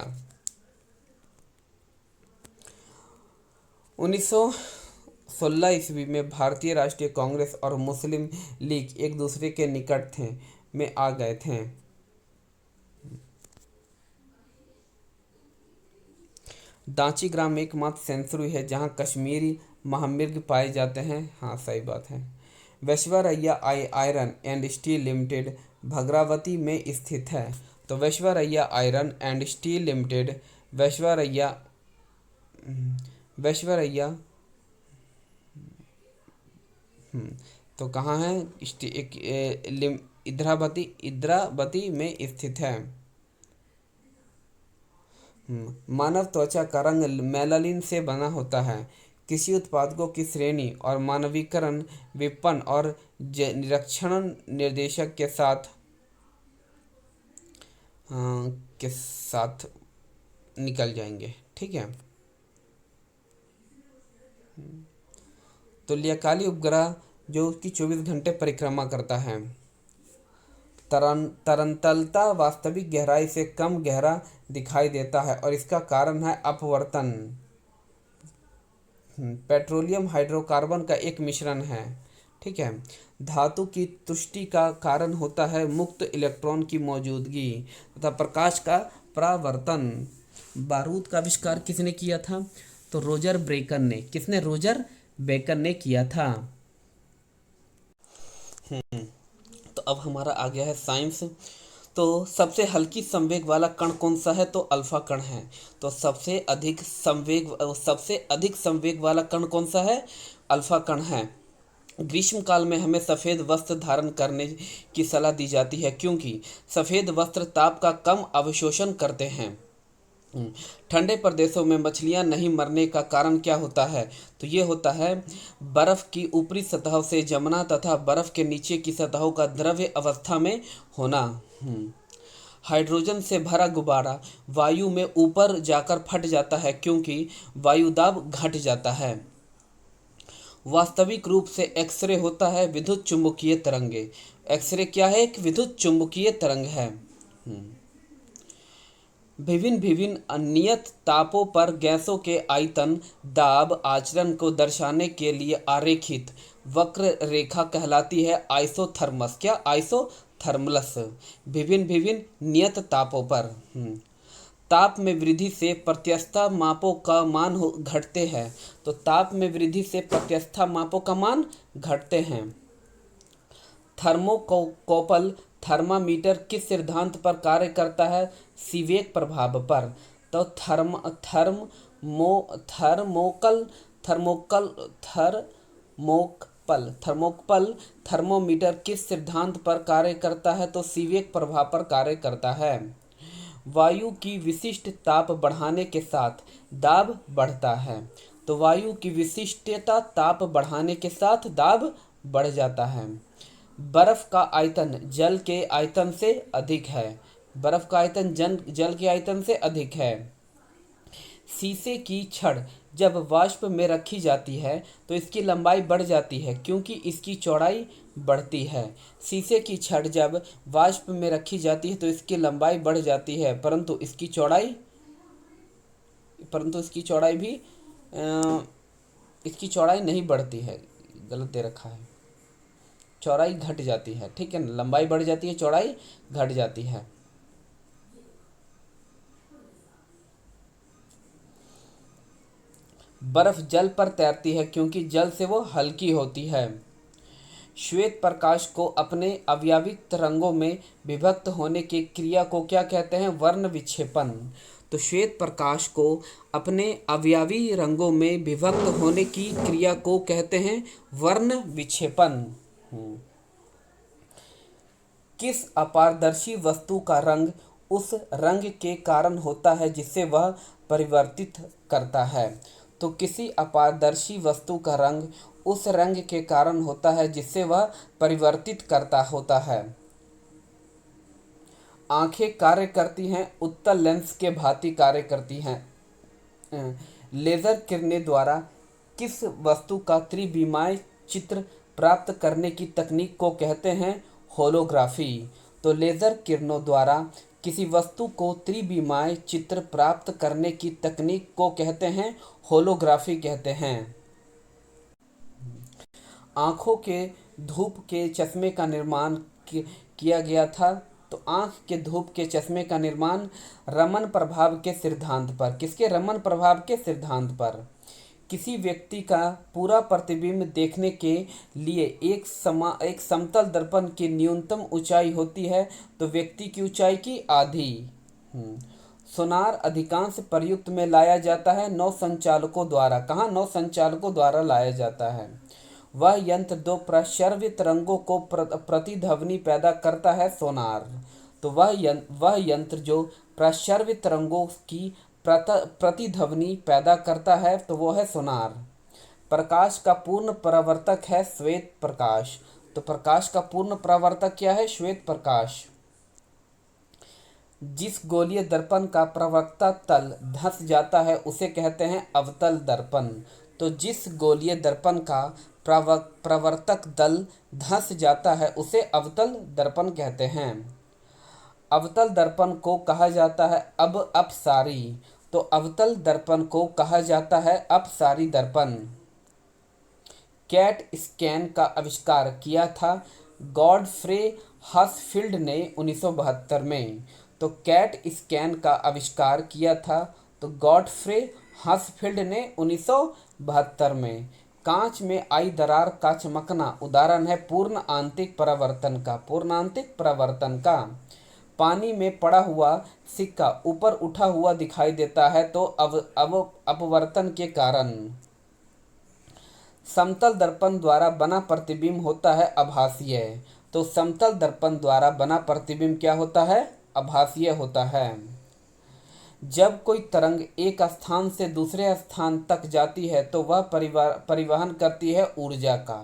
1916 ईस्वी में भारतीय राष्ट्रीय कांग्रेस और मुस्लिम लीग एक दूसरे के निकट थे में आ गए थे। दांची ग्राम एकमात्र सेंचुरी है जहां कश्मीरी महामृग पाए जाते हैं। हाँ, सही बात है। Visvesvaraya iron and steel limited Bhadravati में स्थित है। तो Visvesvaraya iron and steel limited Visvesvaraya Visvesvaraya तो कहाँ है? इद्रावती में स्थित है। मानव त्वचा का रंग मेलानिन से बना होता है। कृषि उत्पादों की श्रेणी और मानवीकरण विपणन और निरीक्षण निर्देशक के साथ निकल जाएंगे। ठीक है। तो लियाकाली उपग्रह जो कि 24 घंटे परिक्रमा करता है। तरंतलता वास्तविक गहराई से कम गहरा दिखाई देता है और इसका कारण है अपवर्तन। पेट्रोलियम हाइड्रोकार्बन का एक मिश्रण है। ठीक है। धातु की तुष्टि का कारण होता है मुक्त इलेक्ट्रॉन की मौजूदगी तथा प्रकाश का परावर्तन। बारूद का आविष्कार किसने किया था? तो रोजर ब्रेकन ने। किसने? रोजर बेकन ने किया था। तो अब हमारा आ गया है साइंस। तो सबसे हल्की संवेग वाला कण कौन सा है? तो अल्फा कण है। तो सबसे अधिक संवेग वाला कण कौन सा है? अल्फा कण है। ग्रीष्म काल में हमें सफ़ेद वस्त्र धारण करने की सलाह दी जाती है क्योंकि सफ़ेद वस्त्र ताप का कम अवशोषण करते हैं। ठंडे प्रदेशों में मछलियां नहीं मरने का कारण क्या होता है? तो ये होता है बर्फ की ऊपरी सतहों से जमना तथा बर्फ के नीचे की सतहों का द्रव्य अवस्था में होना। हाइड्रोजन से भरा गुब्बारा वायु में ऊपर जाकर फट जाता है क्योंकि वायुदाब घट जाता है। वास्तविक रूप से एक्सरे होता है विद्युत चुंबकीय तरंगे। एक्सरे क्या है? एक विद्युत चुंबकीय तरंग है। विभिन्न विभिन्न अनियत तापों पर गैसों के आयतन दाब आचरण को दर्शाने के लिए आरेखित वक्र रेखा कहलाती है आइसोथर्मस। क्या? आइसोथर्मलस। विभिन्न विभिन्न नियत तापों पर ताप में वृद्धि से प्रत्यस्थता मापों का मान घटते हैं। तो ताप में वृद्धि से प्रत्यस्थता मापों का मान घटते हैं। थर्मोकपल थर्मामीटर किस सिद्धांत पर कार्य करता है? सीवेक प्रभाव पर। तो थर्मोकपल थर्मोमीटर किस सिद्धांत पर कार्य करता है? तो सीवेक प्रभाव पर कार्य करता है। वायु की विशिष्ट ताप बढ़ाने के साथ दाब बढ़ता है। तो वायु की विशिष्टता ताप बढ़ाने के साथ दाब बढ़ जाता है। बर्फ का आयतन जल के आयतन से अधिक है। बर्फ का आयतन जल के आयतन से अधिक है। शीशे की छड़ जब वाष्प में रखी जाती है तो इसकी लंबाई बढ़ जाती है क्योंकि इसकी चौड़ाई बढ़ती है। शीशे की छड़ जब वाष्प में रखी जाती है तो इसकी लंबाई बढ़ जाती है परंतु इसकी चौड़ाई नहीं बढ़ती है। गलत दे रखा है। चौड़ाई घट जाती है। ठीक है ना? लंबाई बढ़ जाती है, चौड़ाई घट जाती है। बर्फ जल पर तैरती है क्योंकि जल से वो हल्की होती है। श्वेत प्रकाश को अपने अवयविक रंगों में विभक्त होने की क्रिया को क्या कहते हैं? वर्ण विक्षेपण। तो श्वेत प्रकाश को अपने अवयवी रंगों में विभक्त होने की क्रिया को कहते हैं वर्ण विक्षेपण। किस अपारदर्शी वस्तु का रंग उस रंग के कारण होता है जिसे वह परिवर्तित करता है? तो किसी अपारदर्शी वस्तु का रंग उस रंग के कारण होता है जिससे वह परिवर्तित करता होता है। आंखें कार्य करती हैं उत्तल लेंस के भांति कार्य करती हैं। लेजर किरणें द्वारा किस वस्तु का त्रिविमीय चित्र प्राप्त करने की तकनीक को कहते हैं होलोग्राफी। तो लेज़र किरणों द्वारा किसी वस्तु को त्रिविमीय चित्र प्राप्त करने की तकनीक को कहते हैं होलोग्राफी कहते हैं। आँखों के धूप के चश्मे का निर्माण किया गया था। तो आँख के धूप के चश्मे का निर्माण रमन प्रभाव के सिद्धांत पर, किसके? रमन प्रभाव के सिद्धांत पर। किसी व्यक्ति का पूरा प्रतिबिंब देखने के लिए एक समतल दर्पण की न्यूनतम ऊंचाई होती है तो व्यक्ति की ऊंचाई की आधी। सोनार अधिकांश प्रयुक्त में लाया जाता है नौ संचालकों द्वारा। कहाँ? नौ संचालकों द्वारा लाया जाता है। वह यंत्र दो प्रश्रव्य तरंगों को प्रतिध्वनि पैदा करता है, सोनार। तो वह यंत्र जो प्रश्रव्य तरंगों की प्रतिध्वनि पैदा करता है तो वो है सोनार। प्रकाश का पूर्ण परावर्तक है श्वेत प्रकाश। तो प्रकाश का पूर्ण परावर्तक क्या है? श्वेत प्रकाश। जिस गोलीय दर्पण का प्रवक्ता तल धंस जाता है उसे कहते हैं अवतल दर्पण। तो जिस गोलीय दर्पण का प्रवर्तक दल धंस जाता है उसे अवतल दर्पण कहते हैं। अवतल दर्पण को कहा जाता है अपसारी। तो अवतल दर्पण को कहा जाता है अपसारी दर्पण। कैट स्कैन का आविष्कार किया था गॉडफ्रे हसफील्ड ने 1972 में। तो कैट स्कैन का आविष्कार किया था तो गॉडफ्रे हसफील्ड ने 1972 में। कांच में आई दरार का चमकना उदाहरण है पूर्ण आंतरिक परावर्तन का। पूर्ण आंतरिक परावर्तन का। पानी में पड़ा हुआ सिक्का ऊपर उठा हुआ दिखाई देता है तो अपवर्तन के कारण। समतल दर्पण द्वारा बना प्रतिबिंब होता है आभासीय। तो समतल दर्पण द्वारा बना प्रतिबिंब क्या होता है? आभासीय होता है। जब कोई तरंग एक स्थान से दूसरे स्थान तक जाती है तो वह परिवहन करती है ऊर्जा का।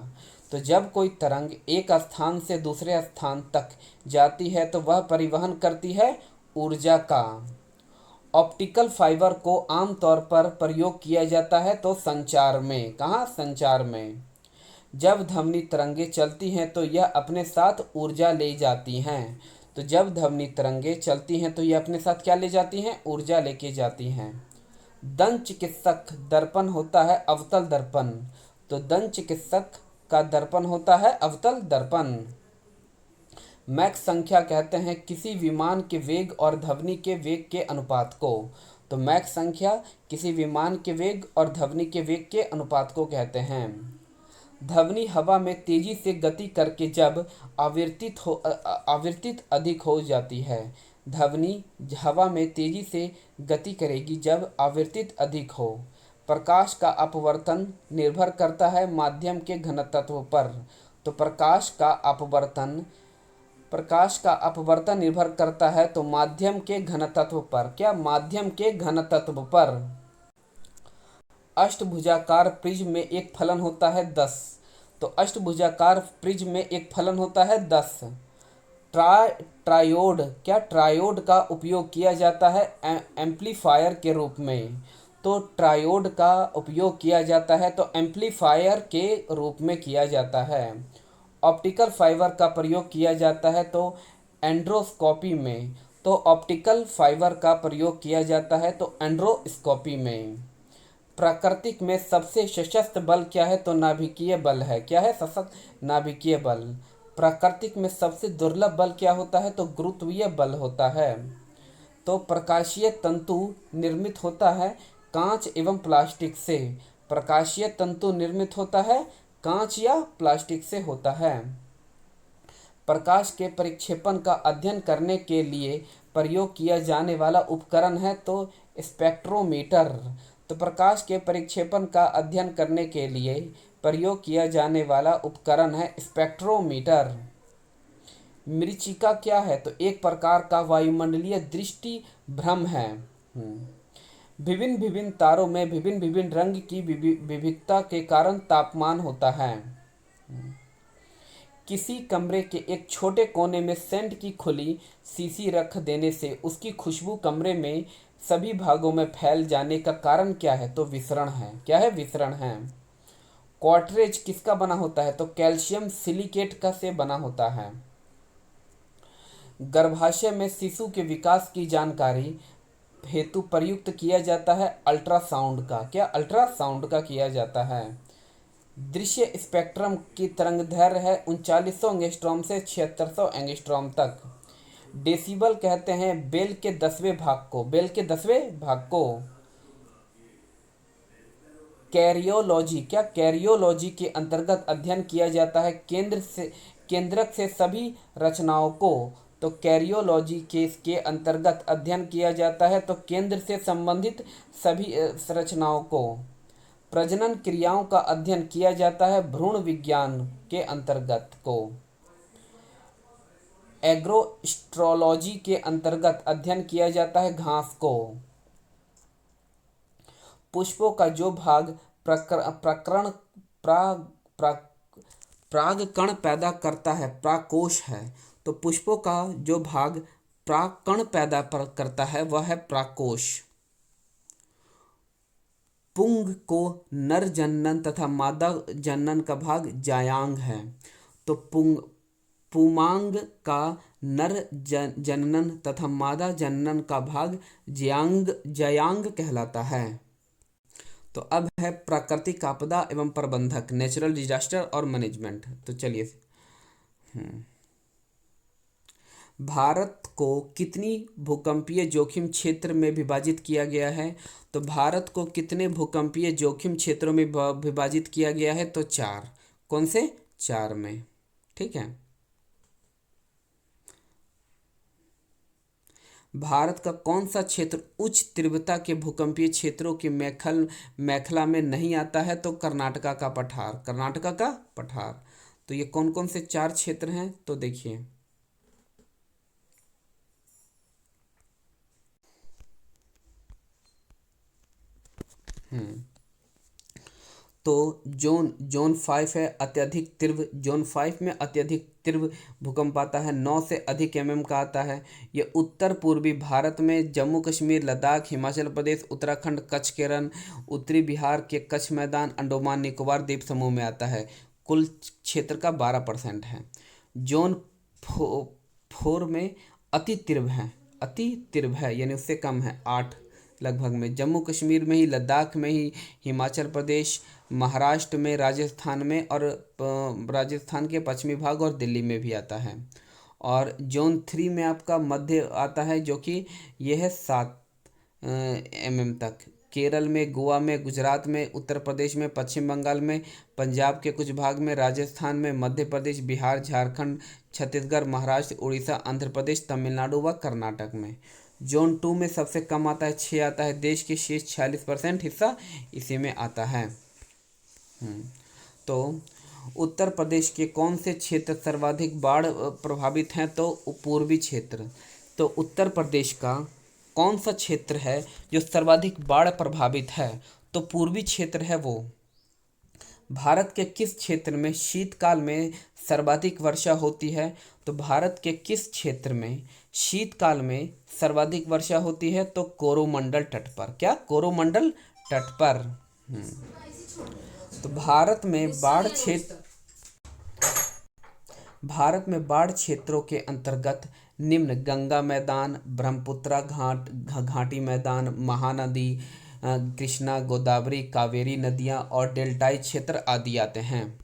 तो जब कोई तरंग एक स्थान से दूसरे स्थान तक जाती है तो वह परिवहन करती है ऊर्जा का। ऑप्टिकल फाइबर को आमतौर पर प्रयोग किया जाता है तो संचार में। कहाँ? संचार में। जब ध्वनि तरंगें चलती हैं तो यह अपने साथ ऊर्जा ले जाती हैं। तो जब ध्वनि तरंगें चलती हैं तो यह अपने साथ क्या ले जाती हैं? ऊर्जा लेके जाती हैं। दंत चिकित्सक दर्पण होता है अवतल दर्पण। तो दंत चिकित्सक का दर्पण होता है अवतल दर्पण। मैक संख्या कहते हैं किसी विमान के वेग और ध्वनि के वेग के अनुपात को। तो मैक संख्या किसी विमान के वेग और ध्वनि के वेग के अनुपात को कहते हैं। ध्वनि हवा में तेजी से गति करके जब आवर्तित अधिक हो जाती है। ध्वनि हवा में तेजी से गति करेगी जब आवर्तित अधिक हो। प्रकाश का अपवर्तन निर्भर करता है माध्यम के घनत्व पर। तो प्रकाश का अपवर्तन निर्भर करता है तो माध्यम के घनत्व पर। क्या? माध्यम के घनत्व पर। अष्टभुजाकार प्रिज्म में एक फलन होता है 10। तो अष्टभुजाकार प्रिज्म में एक फलन होता है 10। ट्रायोड ट्रायोड का उपयोग किया जाता है एम्पलीफायर के रूप में। तो ट्रायोड का उपयोग किया जाता है तो एम्पलीफायर के रूप में किया जाता है। ऑप्टिकल फाइबर का प्रयोग किया जाता है तो एंड्रोस्कोपी में। तो ऑप्टिकल फाइबर का प्रयोग किया जाता है तो एंड्रोस्कोपी में। प्राकृतिक में सबसे सशक्त बल क्या है? तो नाभिकीय बल है। क्या है? सशक्त नाभिकीय बल। प्राकृतिक में सबसे दुर्लभ बल क्या होता है? तो गुरुत्वीय बल होता है। तो प्रकाशीय तंतु निर्मित होता है कांच एवं प्लास्टिक से। प्रकाशीय तंतु निर्मित होता है कांच या प्लास्टिक से होता है। प्रकाश के परिक्षेपण का अध्ययन करने के लिए प्रयोग किया जाने वाला उपकरण है तो स्पेक्ट्रोमीटर। तो प्रकाश के परिक्षेपण का अध्ययन करने के लिए प्रयोग किया जाने वाला उपकरण है स्पेक्ट्रोमीटर। मरीचिका क्या है? तो एक प्रकार का वायुमंडलीय दृष्टि भ्रम है। विभिन्न विभिन्न तारों में विभिन्न विभिन्न रंग की विविधता के कारण तापमान होता है। किसी कमरे के एक छोटे कोने में सेंट की खुली शीशी रख देने से उसकी खुशबू कमरे में सभी भागों में फैल जाने का कारण क्या है? तो विसरण है। क्या है? विसरण है। क्वार्टरेज किसका बना होता है? तो कैल्शियम सिलिकेट का से बना होता है। गर्भाशय में शिशु के विकास की जानकारी हेतु प्रयुक्त किया जाता है अल्ट्रासाउंड का। क्या? अल्ट्रासाउंड का किया जाता है। दृश्य स्पेक्ट्रम की तरंगदैर्घ्य है 3900 एंगस्ट्रॉम से 7600 एंगस्ट्रॉम तक। डेसिबल कहते हैं बेल के 10वें भाग को। बेल के 10वें भाग को। कैरियोलॉजी, क्या? कैरियोलॉजी के अंतर्गत अध्ययन किया जाता है केंद्रक से सभी रचनाओं को। तो कैरियोलॉजी के अंतर्गत अध्ययन किया जाता है तो केंद्र से संबंधित सभी रचनाओं को। प्रजनन क्रियाओं का अध्ययन किया जाता है भ्रूण विज्ञान के अंतर्गत को। एग्रोस्ट्रोलॉजी के अंतर्गत अध्ययन किया जाता है घास को। पुष्पों का जो भाग प्रकरण परागकण पैदा करता है परागकोश है। तो पुष्पों का जो भाग परागकण पैदा करता है वह है परागकोश। पुंग को नर जनन तथा मादा जनन का भाग जायांग है। तो पुमांग का नर जनन तथा मादा जनन का भाग जयांग कहलाता है। तो अब है प्राकृतिक आपदा एवं प्रबंधक, नेचुरल डिजास्टर और मैनेजमेंट। तो चलिए, भारत को कितनी भूकंपीय जोखिम क्षेत्र में विभाजित किया गया है? तो भारत को कितने भूकंपीय जोखिम क्षेत्रों में विभाजित किया गया है? तो 4। कौन से? 4 में। ठीक है। भारत का कौन सा क्षेत्र उच्च तीव्रता के भूकंपीय क्षेत्रों की मेखला में नहीं आता है? तो कर्नाटका का पठार। कर्नाटका का पठार। तो ये कौन कौन से 4 क्षेत्र हैं? तो देखिए, तो जोन 5 है अत्यधिक तीव्र। जोन 5 में अत्यधिक तीव्र भूकंप आता है, 9 से अधिक mm का आता है। ये उत्तर पूर्वी भारत में जम्मू कश्मीर, लद्दाख, हिमाचल प्रदेश, उत्तराखंड, कच्छ, केरल, उत्तरी बिहार के कच्छ मैदान, अंडमान निकोबार द्वीप समूह में आता है। कुल क्षेत्र का 12% है। जोन 4 में अति तीव्र है। अति तीव्र है यानी उससे कम है, 8 लगभग में। जम्मू कश्मीर में ही, लद्दाख में ही, हिमाचल प्रदेश, महाराष्ट्र में, राजस्थान में और राजस्थान के पश्चिमी भाग और दिल्ली में भी आता है। और जोन 3 में आपका मध्य आता है जो कि यह है 7 mm तक। केरल में, गोवा में, गुजरात में, उत्तर प्रदेश में, पश्चिम बंगाल में, पंजाब के कुछ भाग में, राजस्थान में, मध्य प्रदेश, बिहार, झारखंड, छत्तीसगढ़, महाराष्ट्र, उड़ीसा, आंध्र प्रदेश, तमिलनाडु व कर्नाटक में। जोन 2 में सबसे कम आता है, 6 आता है। देश के शेष 46% हिस्सा इसी में आता है। तो उत्तर प्रदेश के कौन से क्षेत्र सर्वाधिक बाढ़ प्रभावित हैं? तो पूर्वी क्षेत्र। तो उत्तर प्रदेश का कौन सा क्षेत्र है जो सर्वाधिक बाढ़ प्रभावित है? तो पूर्वी क्षेत्र है वो। भारत के किस क्षेत्र में शीतकाल में सर्वाधिक वर्षा होती है? तो भारत के किस क्षेत्र में शीतकाल में सर्वाधिक वर्षा होती है? तो कोरोमंडल तट पर। क्या? कोरोमंडल तट पर। तो भारत में बाढ़ क्षेत्रों के अंतर्गत निम्न गंगा मैदान, ब्रह्मपुत्रा घाटी मैदान, महानदी, कृष्णा, गोदावरी, कावेरी नदियां और डेल्टाई क्षेत्र आदि आते हैं।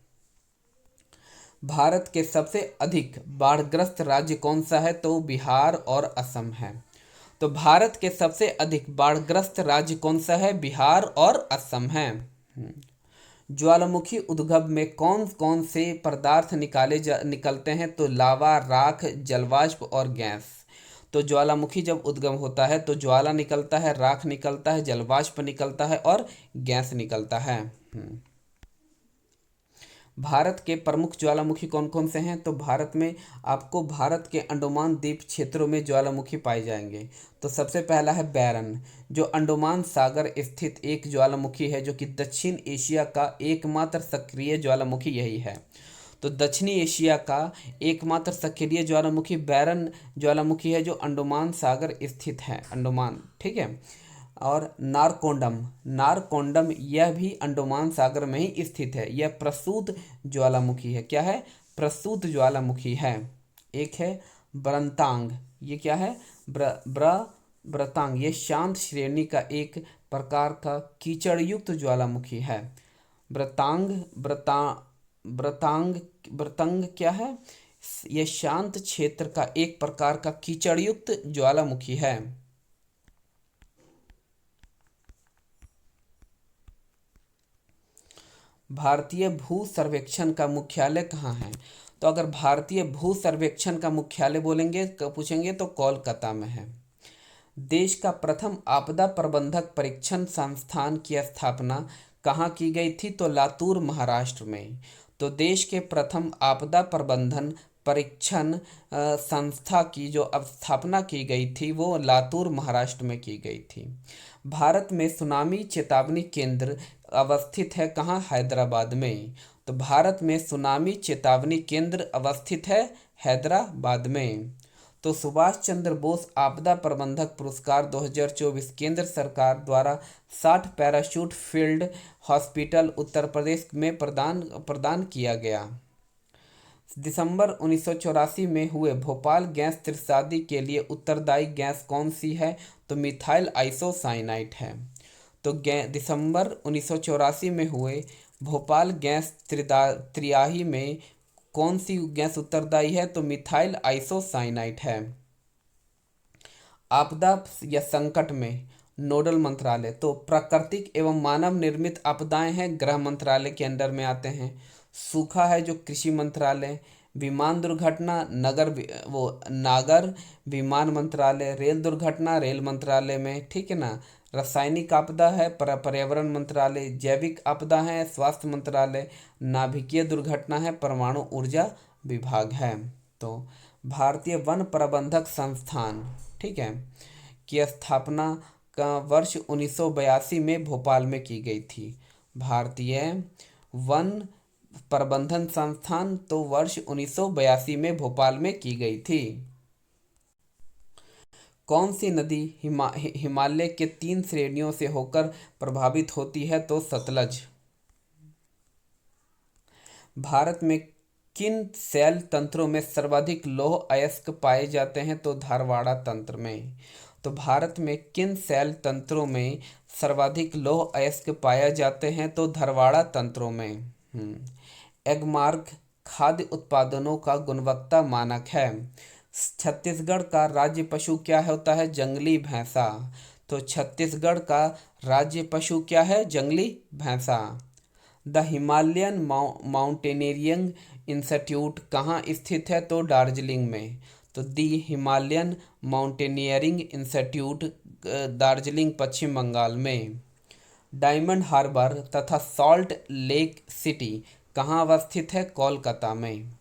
भारत के सबसे अधिक बाढ़ग्रस्त राज्य कौन सा है? तो बिहार और असम है। तो भारत के सबसे अधिक बाढ़ग्रस्त राज्य कौन सा है? बिहार और असम है। ज्वालामुखी उद्गम में कौन कौन से पदार्थ निकलते हैं? तो लावा, राख, जलवाष्प और गैस। तो ज्वालामुखी जब उद्गम होता है तो ज्वाला निकलता है, राख निकलता है, जलवाष्प निकलता है और गैस निकलता है। भारत के प्रमुख ज्वालामुखी कौन कौन से हैं? तो भारत में आपको भारत के अंडमान द्वीप क्षेत्रों में ज्वालामुखी पाए जाएंगे। तो सबसे पहला है बैरन, जो अंडमान सागर स्थित एक ज्वालामुखी है जो कि दक्षिण एशिया का एकमात्र सक्रिय ज्वालामुखी यही है। तो दक्षिणी एशिया का एकमात्र सक्रिय ज्वालामुखी बैरन ज्वालामुखी है जो अंडमान सागर स्थित है। अंडमान, ठीक है। और नारकोंडम, नारकोंडम यह भी अंडमान सागर में ही स्थित है। यह प्रसूत ज्वालामुखी है। क्या है? प्रसूत ज्वालामुखी है। एक है ब्रंतांग, ये क्या है? ब्रतांग, ये शांत श्रेणी का एक प्रकार का कीचड़युक्त ज्वालामुखी है। ब्रतांग ब्रता ब्रतांग ब्रतंग क्या है? यह शांत क्षेत्र का एक प्रकार का कीचड़युक्त ज्वालामुखी है। भारतीय भू सर्वेक्षण का मुख्यालय कहाँ है? तो अगर भारतीय भू सर्वेक्षण का मुख्यालय बोलेंगे, पूछेंगे तो कोलकाता में है। देश का प्रथम आपदा प्रबंधक परीक्षण संस्थान की स्थापना कहाँ की गई थी? तो लातूर, महाराष्ट्र में। तो देश के प्रथम आपदा प्रबंधन परीक्षण संस्था की जो स्थापना की गई थी वो लातूर, महाराष्ट्र में की गई थी। भारत में सुनामी चेतावनी केंद्र अवस्थित है कहाँ? हैदराबाद में। तो भारत में सुनामी चेतावनी केंद्र अवस्थित है हैदराबाद में। तो सुभाष चंद्र बोस आपदा प्रबंधक पुरस्कार 2024 केंद्र सरकार द्वारा 60 parachute field hospital Uttar Pradesh में प्रदान किया गया। दिसंबर 1984 में हुए भोपाल गैस त्रासदी के लिए उत्तरदायी गैस कौन सी है? तो मिथाइल आइसोसाइनाइट है। तो दिसंबर 1984 में हुए भोपाल गैस त्रियाही में कौन सी गैस उत्तरदायी है? तो मिथाइल आइसोसाइनाइट है। आपदा या संकट में नोडल मंत्रालय, तो प्राकृतिक एवं मानव निर्मित आपदाएं हैं गृह मंत्रालय के अंडर में आते हैं। सूखा है जो कृषि मंत्रालय। विमान दुर्घटना नागर विमान मंत्रालय। रेल दुर्घटना रेल मंत्रालय में, ठीक है ना। रासायनिक आपदा है पर्यावरण मंत्रालय। जैविक आपदा है स्वास्थ्य मंत्रालय। नाभिकीय दुर्घटना है परमाणु ऊर्जा विभाग है। तो भारतीय वन प्रबंधक संस्थान, ठीक है, की स्थापना का वर्ष 1982 में भोपाल में की गई थी। भारतीय वन प्रबंधन संस्थान तो वर्ष 1982 में भोपाल में की गई थी। कौन सी नदी हिमालय के 3 श्रेणियों से होकर प्रभावित होती है? तो सतलज। भारत में किन शैल तंत्रों में सर्वाधिक लौह अयस्क पाए जाते हैं? तो धारवाड़ा तंत्र में। तो भारत में किन शैल तंत्रों में सर्वाधिक लौह अयस्क पाए जाते हैं? तो धारवाड़ा तंत्रों में। एगमार्क खाद्य उत्पादनों का गुणवत्ता मानक है। छत्तीसगढ़ का राज्य पशु क्या होता है? जंगली भैंसा। तो छत्तीसगढ़ का राज्य पशु क्या है? जंगली भैंसा। द हिमालयन माउंटेनियरिंग इंस्टीट्यूट कहाँ स्थित है? तो दार्जिलिंग में। तो दी हिमालयन माउंटेनियरिंग इंस्टीट्यूट दार्जिलिंग, पश्चिम बंगाल में। डायमंड हार्बर तथा सॉल्ट लेक सिटी कहाँ अवस्थित है? कोलकाता में।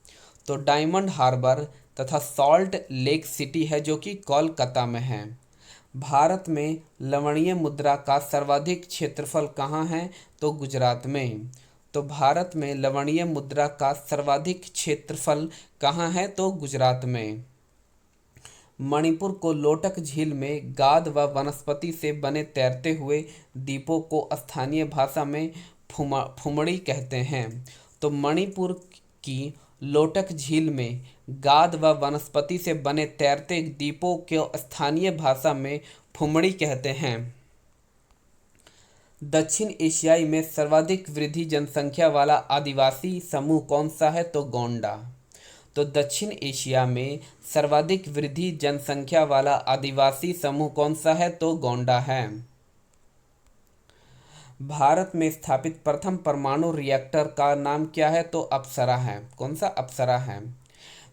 तो डायमंड हार्बर तथा सॉल्ट लेक सिटी है जो कि कोलकाता में है। भारत में लवणीय मुद्रा का सर्वाधिक क्षेत्रफल कहाँ है? तो गुजरात में। तो भारत में लवणीय मुद्रा का सर्वाधिक क्षेत्रफल कहाँ है? तो गुजरात में। मणिपुर को लोटक झील में गाद व वनस्पति से बने तैरते हुए द्वीपों को स्थानीय भाषा में फुमड़ी कहते हैं। तो मणिपुर की लोटक झील में गाद व वनस्पति से बने तैरते द्वीपों को स्थानीय भाषा में फुमड़ी कहते हैं। दक्षिण एशियाई में सर्वाधिक वृद्धि जनसंख्या वाला आदिवासी समूह कौन सा है? तो गोंडा। तो दक्षिण एशिया में सर्वाधिक वृद्धि जनसंख्या वाला आदिवासी समूह कौन सा है? तो गोंडा है। भारत में स्थापित प्रथम परमाणु रिएक्टर का नाम क्या है? तो अप्सरा है। कौन सा? अप्सरा है।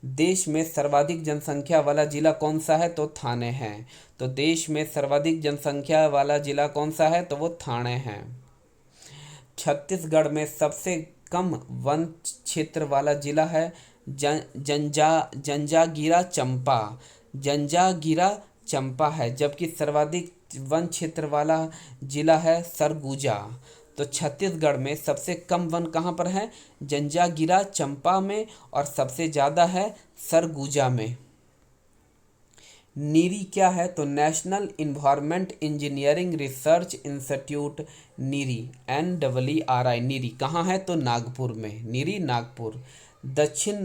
देश में सर्वाधिक जनसंख्या वाला जिला कौन सा है? तो थाने है। तो देश में सर्वाधिक जनसंख्या वाला जिला कौन सा है? तो वो थाने है। छत्तीसगढ़ में सबसे कम वन क्षेत्र वाला जिला है जंजागिरा चंपा। जंजागिरा चंपा है, जबकि सर्वाधिक वन क्षेत्र वाला जिला है सरगुजा। तो छत्तीसगढ़ में सबसे कम वन कहाँ पर है? जंजागिरा चंपा में, और सबसे ज़्यादा है सरगुजा में। नीरी क्या है? तो national environment engineering research institute, NEERI, NEERI, NEERI कहाँ है? तो नागपुर में, नीरी नागपुर। दक्षिण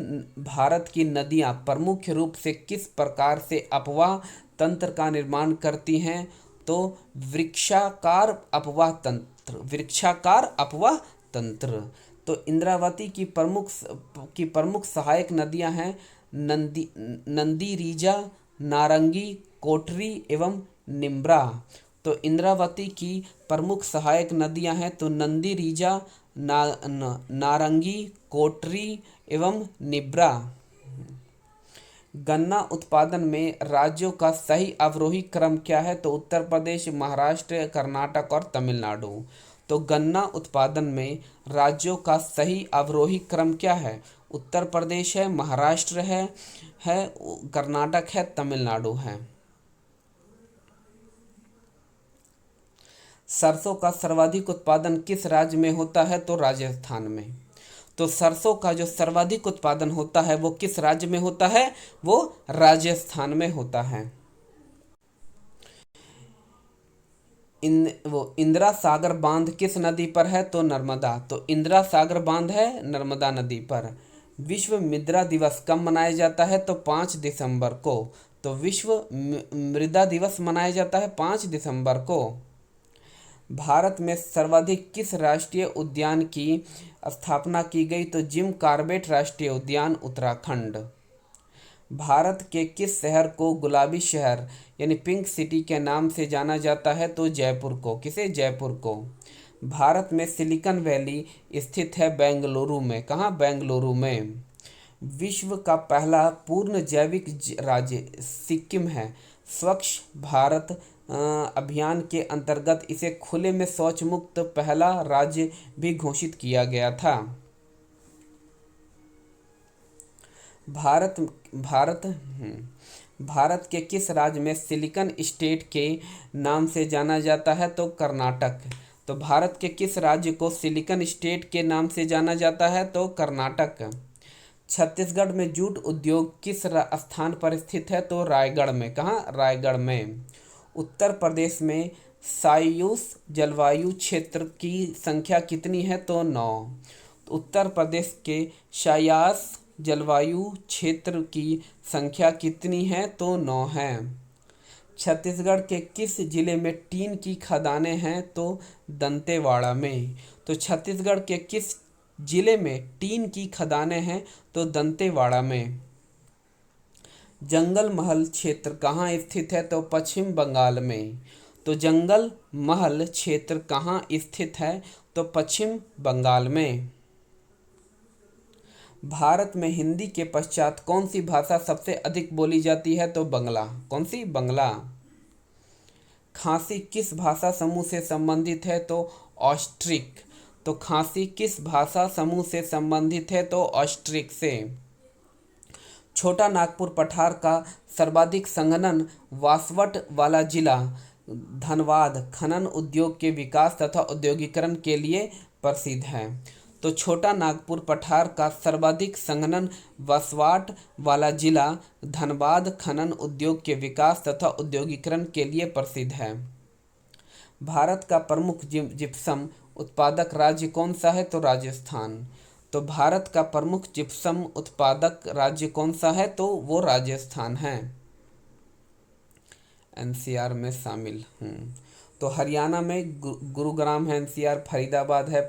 भारत की नदियाँ प्रमुख रूप से किस प्रकार से अपवाह तंत्र का निर्माण करती हैं? तो वृक्षाकार अपवाह तंत्र, वृक्षाकार अपवाह तंत्र। तो इंद्रावती की प्रमुख सहायक नदियां हैं नंदी रीजा, नारंगी, कोटरी एवं निम्रा। तो इंद्रावती की प्रमुख सहायक नदियां हैं तो नंदी रीजा, नारंगी, कोटरी एवं निब्रा। गन्ना उत्पादन में राज्यों का सही अवरोही क्रम क्या है? तो उत्तर प्रदेश, महाराष्ट्र, कर्नाटक और तमिलनाडु। तो गन्ना उत्पादन में राज्यों का सही अवरोही क्रम क्या है? उत्तर प्रदेश है, महाराष्ट्र है कर्नाटक है, तमिलनाडु है। सरसों का सर्वाधिक उत्पादन किस राज्य में होता है? तो राजस्थान में। तो सरसों का जो सर्वाधिक उत्पादन होता है वो किस राज्य में होता है? वो राजस्थान में होता है। वो इंदिरा सागर बांध किस नदी पर है? तो नर्मदा। तो इंदिरा सागर बांध है नर्मदा नदी पर। विश्व मृदा दिवस कब मनाया जाता है? तो 5 दिसंबर को। तो विश्व मृदा दिवस मनाया जाता है 5 दिसंबर को। भारत में सर्वाधिक किस राष्ट्रीय उद्यान की स्थापना की गई? तो जिम कॉर्बेट राष्ट्रीय उद्यान, उत्तराखंड। भारत के किस शहर को गुलाबी शहर यानी पिंक सिटी के नाम से जाना जाता है? तो जयपुर को। किसे? जयपुर को। भारत में सिलिकॉन वैली स्थित है बेंगलुरु में। कहाँ? बेंगलुरु में। विश्व का पहला पूर्ण जैविक राज्य सिक्किम है। स्वच्छ भारत अभियान के अंतर्गत इसे खुले में शौच मुक्त पहला राज्य भी घोषित किया गया था। भारत भारत भारत के किस राज्य में सिलिकॉन स्टेट के नाम से जाना जाता है? तो कर्नाटक। तो भारत के किस राज्य को सिलिकॉन स्टेट के नाम से जाना जाता है? तो कर्नाटक। छत्तीसगढ़ में जूट उद्योग किस स्थान पर स्थित है? तो रायगढ़ में। कहाँ? रायगढ़ में। उत्तर प्रदेश में सायूस जलवायु क्षेत्र की संख्या कितनी है? तो 9। उत्तर प्रदेश के सायास जलवायु क्षेत्र की संख्या कितनी है? तो 9 है। छत्तीसगढ़ के किस जिले में टीन की खदानें हैं? तो दंतेवाड़ा में। तो छत्तीसगढ़ के किस जिले में टीन की खदानें हैं? तो दंतेवाड़ा में। जंगल महल क्षेत्र कहाँ स्थित है? तो पश्चिम बंगाल में। तो जंगल महल क्षेत्र कहाँ स्थित है? तो पश्चिम बंगाल में। भारत में हिंदी के पश्चात कौन सी भाषा सबसे अधिक बोली जाती है? तो बंगला। कौन सी? बंगला। खांसी किस भाषा समूह से संबंधित है? तो ऑस्ट्रिक। तो खांसी किस भाषा समूह से संबंधित है? तो ऑस्ट्रिक से। छोटा नागपुर पठार का सर्वाधिक संघनन वासवट वाला जिला धनबाद खनन उद्योग के विकास तथा औद्योगिकरण के लिए प्रसिद्ध है। तो छोटा नागपुर पठार का सर्वाधिक संघनन वसवाट वाला जिला धनबाद खनन उद्योग के विकास तथा औद्योगिकरण के लिए प्रसिद्ध है। भारत का प्रमुख जिप्सम उत्पादक राज्य कौन सा है? तो राजस्थान। तो भारत का प्रमुख जिप्सम उत्पादक राज्य कौन सा है? तो वो राजस्थान है। NCR में शामिल। तो हरियाणा में गुरुग्राम है, NCR, फरीदाबाद है,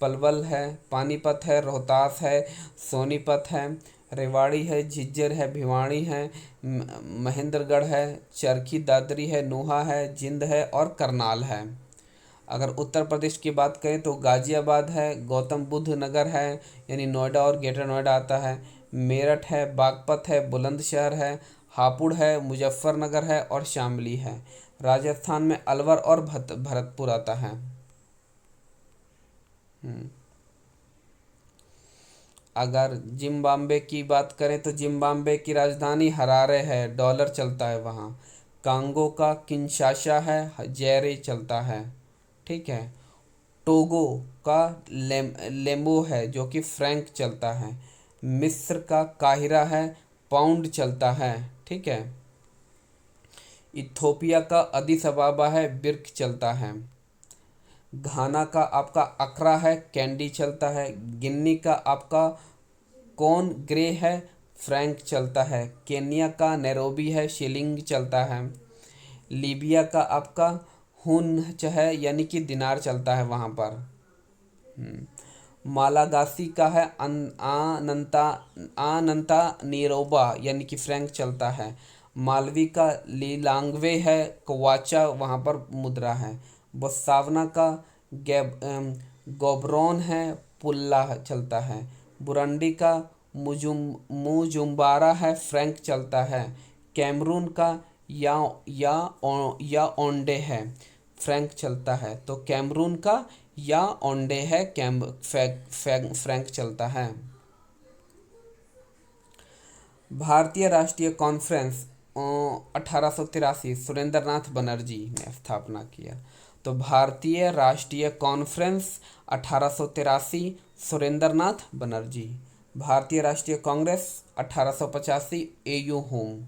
पलवल है, पानीपत है, रोहतास है, सोनीपत है, रेवाड़ी है, झज्जर है, भिवाड़ी है, महेंद्रगढ़ है, चरखी दादरी है, नूहा है, जिंद है और करनाल है। अगर उत्तर प्रदेश की बात करें तो गाजियाबाद है, गौतम बुद्ध नगर है यानी नोएडा और ग्रेटर नोएडा आता है, मेरठ है, बागपत है, बुलंदशहर है, हापुड़ है, मुजफ्फरनगर है और शामली है। राजस्थान में अलवर और भरतपुर आता है। अगर जिम्बाब्वे की बात करें तो जिम्बाब्वे की राजधानी हरारे है, डॉलर चलता है वहाँ। कांगो का किंशासा है, जेरे चलता है। ठीक है। टोगो का लेम्बो है जो कि फ्रैंक चलता है। मिस्र का काहिरा है, पाउंड चलता है। ठीक है। इथोपिया का अदिस अबाबा है, बिर्क चलता है। घाना का आपका अकरा है, कैंडी चलता है। गिन्नी का आपका कौन ग्रे है, फ्रैंक चलता है। केन्या का नैरोबी है, शिलिंग चलता है। लीबिया का आपका हुन है, यानी कि दिनार चलता है वहाँ पर। मालागासी का है आनंता आनंता नीरोबा, यानी कि फ्रैंक चलता है। मालवी का लीलांगवे है, कवाचा वहाँ पर मुद्रा है। बोत्सवाना का गोब्रोन है, पुल्ला चलता है। बुरंडी का मुजुम्बारा है, फ्रैंक चलता है। कैमरून का या ओंडे है, फ्रैंक चलता है। तो कैमरून का या ओंडे है, फ्रैंक चलता है। भारतीय राष्ट्रीय कॉन्फ्रेंस 1883 सुरेंद्रनाथ बनर्जी ने स्थापना किया। तो भारतीय राष्ट्रीय कॉन्फ्रेंस 1883 सुरेंद्रनाथ बनर्जी। भारतीय राष्ट्रीय Congress 1885 A O Hume.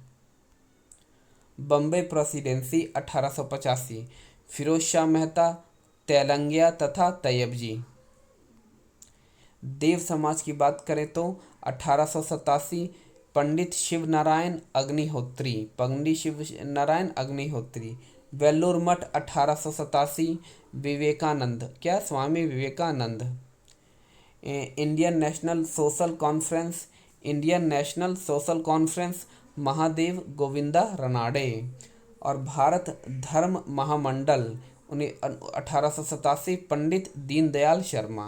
Bombay presidency 1885 Firoz Shah Mehta, तेलंगिया तथा तैयब जी। देव समाज की बात करें तो 1887 पंडित शिव नारायण अग्निहोत्री, वेल्लूर मठ 1887 विवेकानंद, क्या Swami Vivekananda. Indian national social conference Mahadev Govinda Ranade. और भारत धर्म महामंडल 1887 पंडित दीनदयाल शर्मा।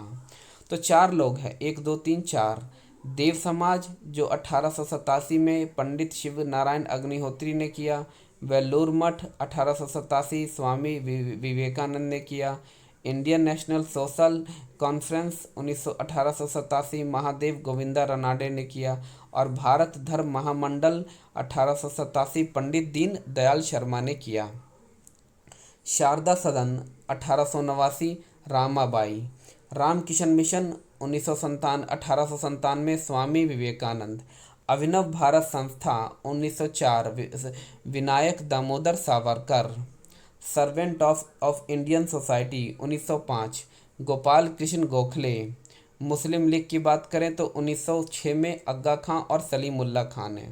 तो चार लोग हैं, 1 2 3 4। देव समाज जो 1887 में पंडित शिव नारायण अग्निहोत्री ने किया। वेल्लूर मठ 1887 स्वामी विवेकानंद ने किया। Indian national social conference 1887 Mahadev Govinda Ranade ने किया। और भारत धर्म महामंडल 1887 पंडित दीन दयाल शर्मा ने किया। शारदा सदन 1889 रामाबाई। रामकिशन मिशन 1897 स्वामी विवेकानंद। अभिनव भारत संस्था 1904 Vinayak Damodar Savarkar. Servant of Indian society 1905 Gopal Krishna Gokhale. Muslim league की बात करें तो 1906 में अग्गा खां और सलीमुल्लाह खान है।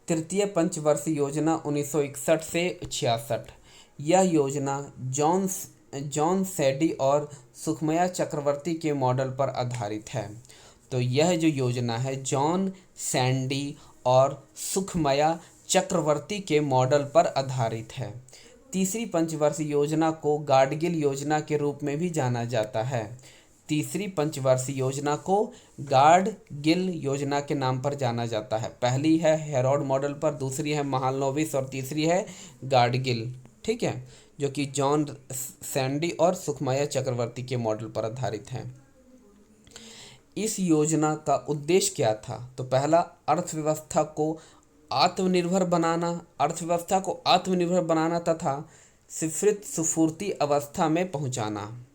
तृतीय पंचवर्षीय योजना 1961 से 66। यह योजना जॉन सैडी और सुखमया चक्रवर्ती के मॉडल पर आधारित है। तो यह जो योजना है जॉन सैंडी और सुखमया चक्रवर्ती के मॉडल पर आधारित है। तीसरी पंचवर्षीय योजना को गाडगिल योजना के रूप में भी जाना जाता है। तीसरी पंचवर्षीय योजना को गाडगिल योजना के नाम पर जाना जाता है। पहली है हेरोड मॉडल पर, दूसरी है महालनोबिस और तीसरी है गाडगिल, ठीक है, जो कि जॉन सैंडी और सुखमया चक्रवर्ती के मॉडल पर आधारित है। इस योजना का उद्देश्य क्या था? तो पहला, अर्थव्यवस्था को आत्मनिर्भर बनाना तथा स्फूर्ति अवस्था में पहुंचाना।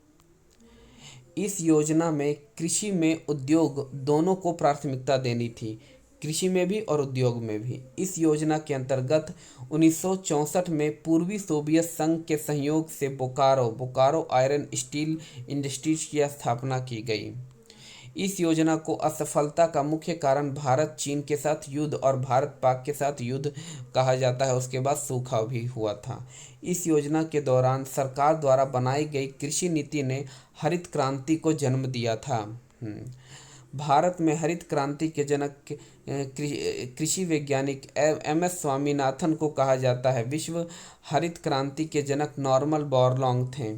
इस योजना में कृषि में उद्योग दोनों को प्राथमिकता देनी थी, कृषि में भी और उद्योग में भी। इस योजना के अंतर्गत 1964 में पूर्वी सोवियत संघ के सहयोग से बोकारो आयरन स्टील इंडस्ट्रीज की स्थापना की गई। इस योजना को असफलता का मुख्य कारण भारत चीन के साथ युद्ध और भारत पाक के साथ युद्ध कहा जाता है। उसके बाद सूखा भी हुआ था। इस योजना के दौरान सरकार द्वारा बनाई गई कृषि नीति ने हरित क्रांति को जन्म दिया था। भारत में हरित क्रांति के जनक कृषि वैज्ञानिक MS स्वामीनाथन को कहा जाता है। विश्व हरित क्रांति के जनक नॉर्मन बोरलॉन्ग थे।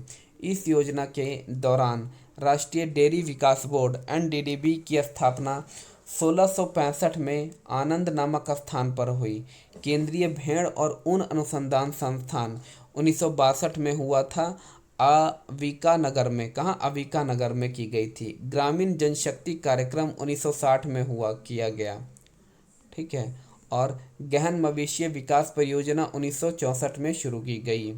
इस योजना के दौरान राष्ट्रीय डेयरी विकास बोर्ड NDDB की स्थापना 1665 में आनंद नामक स्थान पर हुई। केंद्रीय भेड़ और ऊन अनुसंधान संस्थान 1962 में हुआ था, अविका नगर में। कहाँ? अविका नगर में की गई थी। ग्रामीण जनशक्ति कार्यक्रम 1960 में किया गया, ठीक है। और गहन मवेशी विकास परियोजना 1964 में शुरू की गई।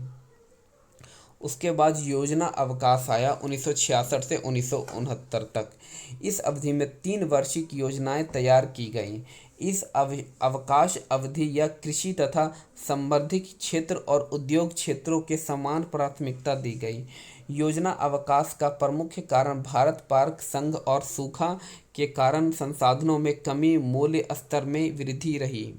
उसके बाद योजना अवकाश आया 1966 से 1969 तक। इस अवधि में 3 वार्षिक योजनाएं तैयार की गईं। इस अवकाश अवधि या कृषि तथा संवर्धित क्षेत्र और उद्योग क्षेत्रों के समान प्राथमिकता दी गई। योजना अवकाश का प्रमुख कारण भारत पार्क संघ और सूखा के कारण संसाधनों में कमी, मूल्य स्तर में वृद्धि रही।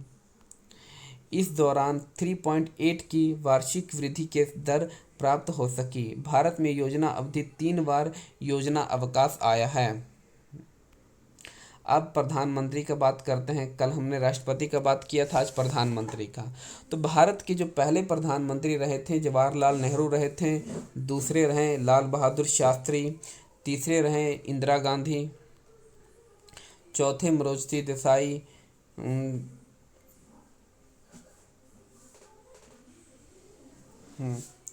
इस दौरान 3.8 की वार्षिक वृद्धि के दर प्राप्त हो सकी। भारत में योजना अवधि 3 बार योजना अवकाश आया है। अब प्रधानमंत्री का बात करते हैं। कल हमने राष्ट्रपति का बात किया था, आज प्रधानमंत्री का। तो भारत के जो पहले प्रधानमंत्री रहे थे जवाहरलाल नेहरू रहे थे, दूसरे रहे लाल बहादुर शास्त्री, तीसरे रहे इंदिरा गांधी, चौथे मोरारजी देसाई,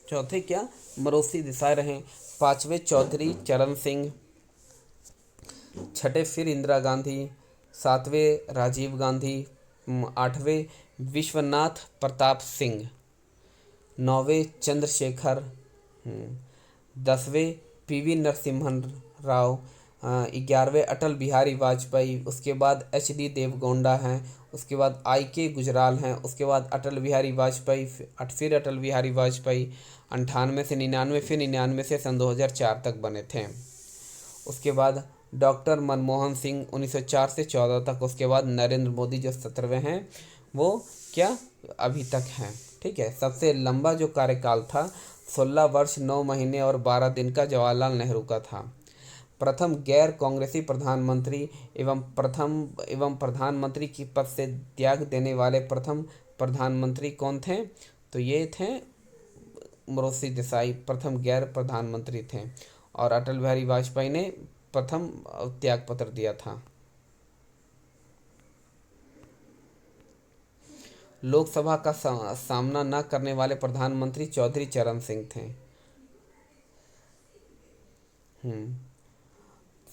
चौथे क्या मोरारजी देसाई रहे, पांचवे चौधरी चरण सिंह, छठे फिर इंदिरा गांधी, सातवें राजीव गांधी, आठवें विश्वनाथ प्रताप सिंह, नौवें चंद्रशेखर, 10वें पीवी नरसिम्हन राव, 11वें अटल बिहारी वाजपेयी, उसके बाद एच.डी. देवगौड़ा हैं, उसके बाद आई.के. गुजराल हैं, उसके बाद अटल बिहारी वाजपेयी, फिर अटल बिहारी वाजपेयी 98 से 99, फिर 99 से सन 2004 तक बने थे। उसके बाद डॉक्टर मनमोहन सिंह 1904 से 14 तक, उसके बाद नरेंद्र मोदी जो 17वें हैं वो क्या अभी तक हैं। ठीक है। सबसे लंबा जो कार्यकाल था 16 वर्ष 9 महीने और 12 दिन का जवाहरलाल नेहरू का था। प्रथम गैर कांग्रेसी प्रधानमंत्री एवं प्रधानमंत्री की पद से त्याग देने वाले प्रथम प्रधानमंत्री कौन थे? तो ये थे मोरारजी देसाई, प्रथम गैर प्रधानमंत्री थे, और अटल बिहारी वाजपेयी ने प्रथम त्याग पत्र दिया था। लोकसभा का सामना न करने वाले प्रधानमंत्री चौधरी चरण सिंह थे।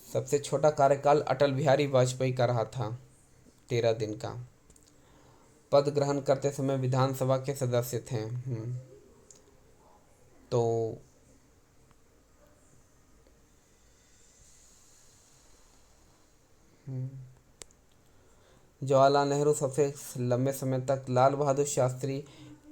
सबसे छोटा कार्यकाल अटल बिहारी वाजपेयी का रहा था, 13 दिन का। पद ग्रहण करते समय विधानसभा के सदस्य थे। तो जवाहरलाल नेहरू सबसे लंबे समय तक, लाल बहादुर शास्त्री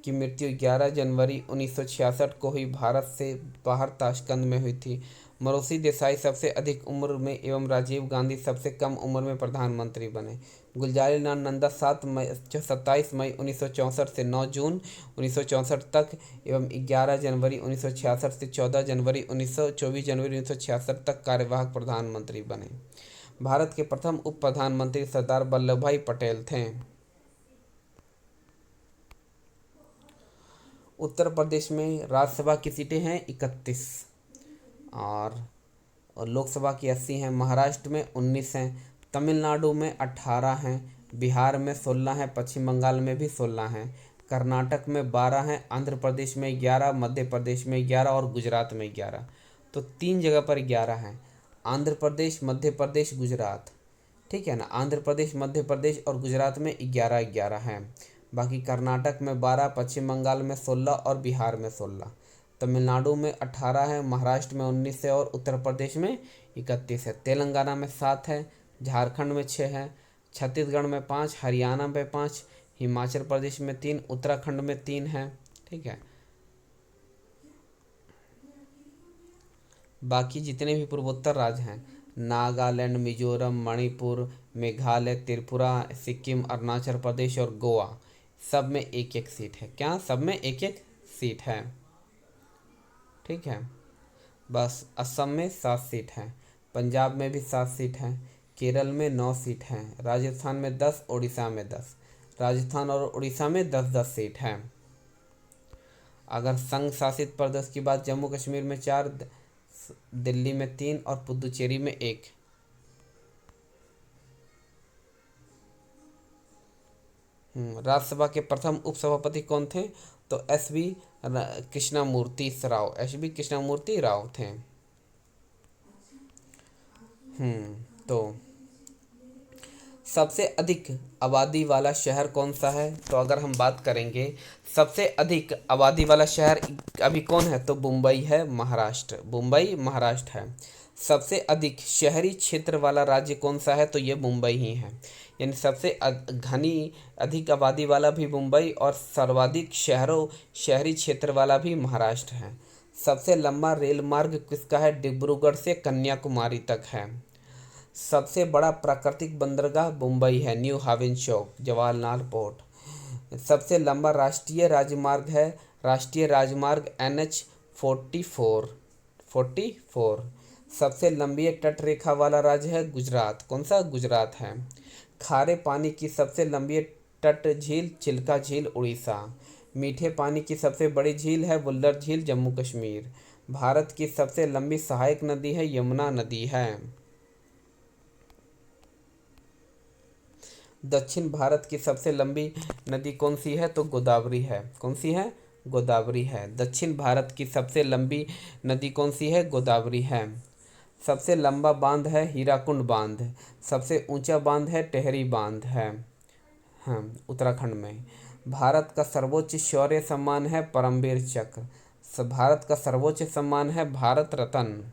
की मृत्यु 11 जनवरी 1966 को ही भारत से बाहर ताशकंद में हुई थी। मोरारजी देसाई सबसे अधिक उम्र में एवं राजीव गांधी सबसे कम उम्र में प्रधानमंत्री बने। गुलजारीलाल नंदा 27 मई 1964 से 9 जून 1964 तक एवं 11 जनवरी 1966 से 24 जनवरी 1966 तक कार्यवाहक प्रधानमंत्री बने। भारत के प्रथम उप प्रधानमंत्री सरदार वल्लभ भाई पटेल थे। उत्तर प्रदेश में राज्यसभा की सीटें हैं 31 और लोकसभा की 80 हैं। महाराष्ट्र में 19 हैं, तमिलनाडु में 18 हैं, बिहार में 16 हैं, पश्चिम बंगाल में भी 16 हैं, कर्नाटक में 12 हैं, आंध्र प्रदेश में 11, मध्य प्रदेश में 11 और गुजरात में 11। तो 3 जगह पर 11 हैं, आंध्र प्रदेश, मध्य प्रदेश, गुजरात। ठीक है ना, आंध्र प्रदेश, मध्य प्रदेश और गुजरात में 11-11 हैं। बाकी कर्नाटक में 12, पश्चिम बंगाल में 16 और बिहार में 16, तमिलनाडु में 18 है, महाराष्ट्र में 19 है और उत्तर प्रदेश में 31 है। तेलंगाना में 7 है, झारखंड में 6 है, छत्तीसगढ़ में 5, हरियाणा में 5, हिमाचल प्रदेश में 3, उत्तराखंड में 3 है। ठीक है। बाकी जितने भी पूर्वोत्तर राज्य हैं, नागालैंड, मिजोरम, मणिपुर, मेघालय, त्रिपुरा, सिक्किम, अरुणाचल प्रदेश और गोवा, सब में 1-1 सीट है। क्या? सब में 1-1 सीट है। ठीक है। बस असम में 7 सीट है, पंजाब में भी 7 सीट है, केरल में 9 सीट है, राजस्थान में 10, उड़ीसा में 10। राजस्थान और उड़ीसा में 10-10 सीट है। अगर संघ शासित प्रदेश की बात, जम्मू कश्मीर में 4, दिल्ली में 3 और पुदुचेरी में 1। राज्यसभा के प्रथम उपसभापति कौन थे? तो एस.बी. कृष्णमूर्ति राव थे। तो सबसे अधिक आबादी वाला शहर कौन सा है? तो अगर हम बात करेंगे सबसे अधिक आबादी वाला शहर अभी कौन है, तो मुंबई है, मुंबई महाराष्ट्र है। सबसे अधिक शहरी क्षेत्र वाला राज्य कौन सा है? तो ये मुंबई ही है। यानी सबसे घनी अधिक आबादी वाला भी मुंबई और सर्वाधिक शहरी क्षेत्र वाला भी महाराष्ट्र है। सबसे लंबा रेल मार्ग किसका है? डिब्रूगढ़ से कन्याकुमारी तक है। सबसे बड़ा प्राकृतिक बंदरगाह मुंबई है, न्यू हावेन चौक, जवाहरलाल पोर्ट। सबसे लंबा राष्ट्रीय राजमार्ग है राष्ट्रीय राजमार्ग NH 44। सबसे लंबी तट रेखा वाला राज्य है गुजरात। कौन सा? गुजरात है। खारे पानी की सबसे लंबी तट झील चिल्का झील, उड़ीसा। मीठे पानी की सबसे बड़ी झील है वुल्लर झील, जम्मू कश्मीर। भारत की सबसे लंबी सहायक नदी है यमुना नदी है। दक्षिण भारत की सबसे लंबी नदी कौन सी है? तो गोदावरी है। कौन सी है? गोदावरी है। दक्षिण भारत की सबसे लंबी नदी कौन सी है? गोदावरी है। सबसे लंबा बांध है हीराकुंड बांध। सबसे ऊंचा बांध है टेहरी बांध है, हाँ, उत्तराखंड में। भारत का सर्वोच्च शौर्य सम्मान है परमवीर चक्र। भारत का सर्वोच्च सम्मान है भारत रत्न।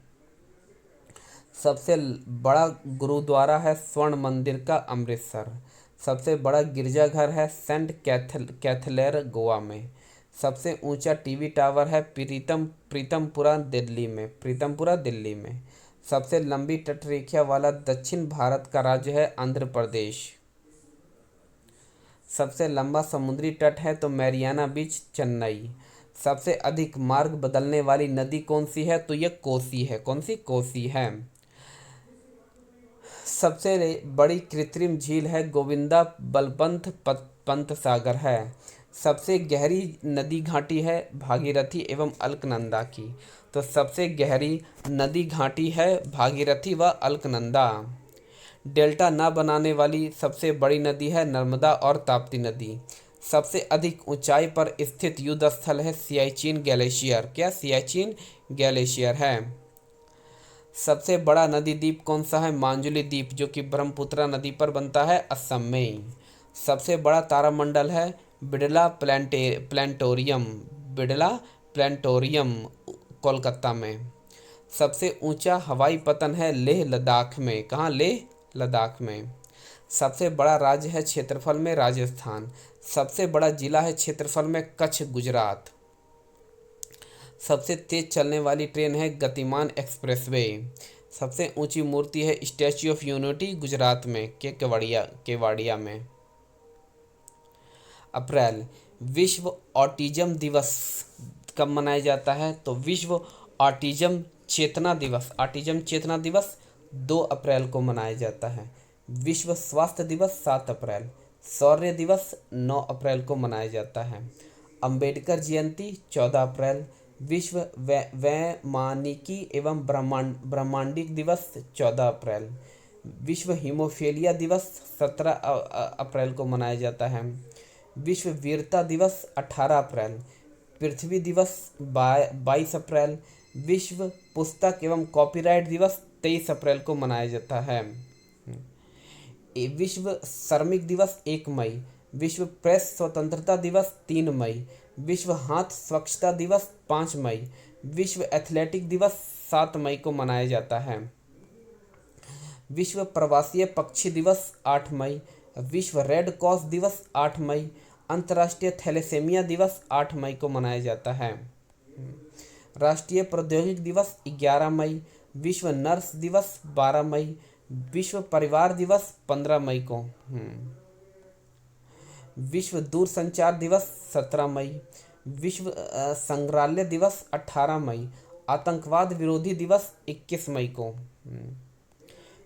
सबसे बड़ा गुरुद्वारा है स्वर्ण मंदिर का अमृतसर। सबसे बड़ा गिरजाघर है सेंट कैथलेर, गोवा में। सबसे ऊंचा टीवी टावर है प्रीतमपुरा दिल्ली में। सबसे लंबी तटरेखा वाला दक्षिण भारत का राज्य है आंध्र प्रदेश। सबसे लंबा समुद्री तट है तो मैरियाना बीच, चेन्नई। सबसे अधिक मार्ग बदलने वाली नदी कौन सी है? तो यह कोसी है। कौन सी? कोसी है। सबसे बड़ी कृत्रिम झील है गोविंदा बलवंत पंत सागर है। सबसे गहरी नदी घाटी है भागीरथी एवं अलकनंदा की। तो सबसे गहरी नदी घाटी है भागीरथी व अलकनंदा। डेल्टा न बनाने वाली सबसे बड़ी नदी है नर्मदा और ताप्ती नदी। सबसे अधिक ऊंचाई पर स्थित युद्ध स्थल है सियाचिन ग्लेशियर। क्या? सियाचिन ग्लेशियर है। सबसे बड़ा नदी द्वीप कौन सा है? मांजुली द्वीप, जो कि ब्रह्मपुत्रा नदी पर बनता है, असम में। सबसे बड़ा तारामंडल है बिड़ला प्लानिटोरियम, कोलकाता में। सबसे ऊंचा हवाई पतन है लेह लद्दाख में। कहाँ? लेह लद्दाख में। सबसे बड़ा राज्य है क्षेत्रफल में राजस्थान। सबसे बड़ा जिला है क्षेत्रफल में कच्छ, गुजरात। सबसे तेज चलने वाली ट्रेन है गतिमान एक्सप्रेसवे। सबसे ऊंची मूर्ति है स्टैच्यू ऑफ यूनिटी, गुजरात में, केवाड़िया में। अप्रैल, विश्व ऑटिज्म दिवस कब मनाया जाता है? तो विश्व ऑटिज्म चेतना दिवस 2 अप्रैल को मनाया जाता है। विश्व स्वास्थ्य दिवस 7 अप्रैल। शौर्य दिवस 9 अप्रैल को मनाया जाता है। अंबेडकर जयंती 14 अप्रैल। विश्व वैमानिकी एवं ब्रह्मांडिक दिवस 14 अप्रैल। विश्व हीमोफीलिया दिवस 17 अप्रैल को मनाया जाता है। विश्व वीरता दिवस 18 अप्रैल। पृथ्वी दिवस 22 अप्रैल। विश्व पुस्तक एवं कॉपीराइट दिवस 23 अप्रैल को मनाया जाता है। विश्व श्रमिक दिवस 1 मई। विश्व प्रेस स्वतंत्रता दिवस 3 मई। विश्व हाथ स्वच्छता दिवस 5 मई। विश्व एथलेटिक दिवस 7 मई को मनाया जाता है। विश्व प्रवासीय पक्षी दिवस 8 मई। विश्व रेड क्रॉस दिवस 8 मई। अंतर्राष्ट्रीय थैलेसेमिया दिवस 8 मई को मनाया जाता है। राष्ट्रीय प्रौद्योगिकी दिवस 11 मई। विश्व नर्स दिवस 12 मई। विश्व परिवार दिवस 15 मई को। विश्व दूरसंचार दिवस 17 मई। विश्व संग्रहालय दिवस 18 मई। आतंकवाद विरोधी दिवस 21 मई को।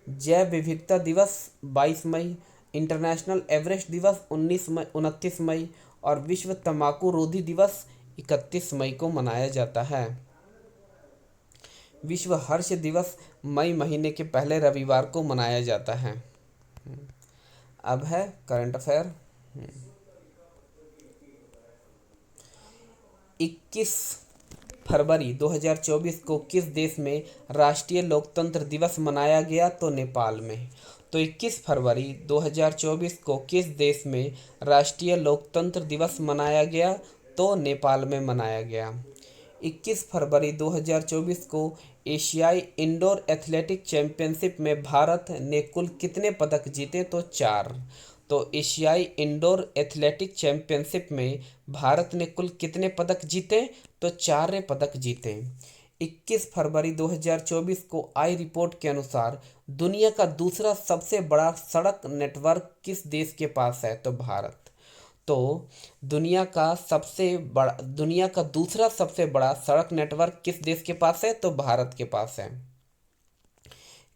जैव विविधता दिवस 22 मई। इंटरनेशनल एवरेस्ट दिवस 29 मई और विश्व तंबाकू रोधी दिवस 31 मई को मनाया जाता है। विश्व हर्ष दिवस मई महीने के पहले रविवार को मनाया जाता है। अब है करंट अफेयर। 21 फरवरी 2024 को किस देश में राष्ट्रीय लोकतंत्र दिवस मनाया गया? तो नेपाल में। तो 21 फरवरी 2024 को किस देश में राष्ट्रीय लोकतंत्र दिवस मनाया गया? तो नेपाल में मनाया गया। 21 फरवरी 2024 को एशियाई इंडोर एथलेटिक चैंपियनशिप में भारत ने कुल कितने पदक जीते? तो 4। तो एशियाई इंडोर एथलेटिक चैंपियनशिप में भारत ने कुल कितने पदक जीते? तो 4 पदक जीते। 21 फरवरी 2024 को आई रिपोर्ट के अनुसार दुनिया का दूसरा सबसे बड़ा सड़क नेटवर्क किस देश के पास है? तो भारत। तो दुनिया का दूसरा सबसे बड़ा सड़क नेटवर्क किस देश के पास है? तो भारत के पास है।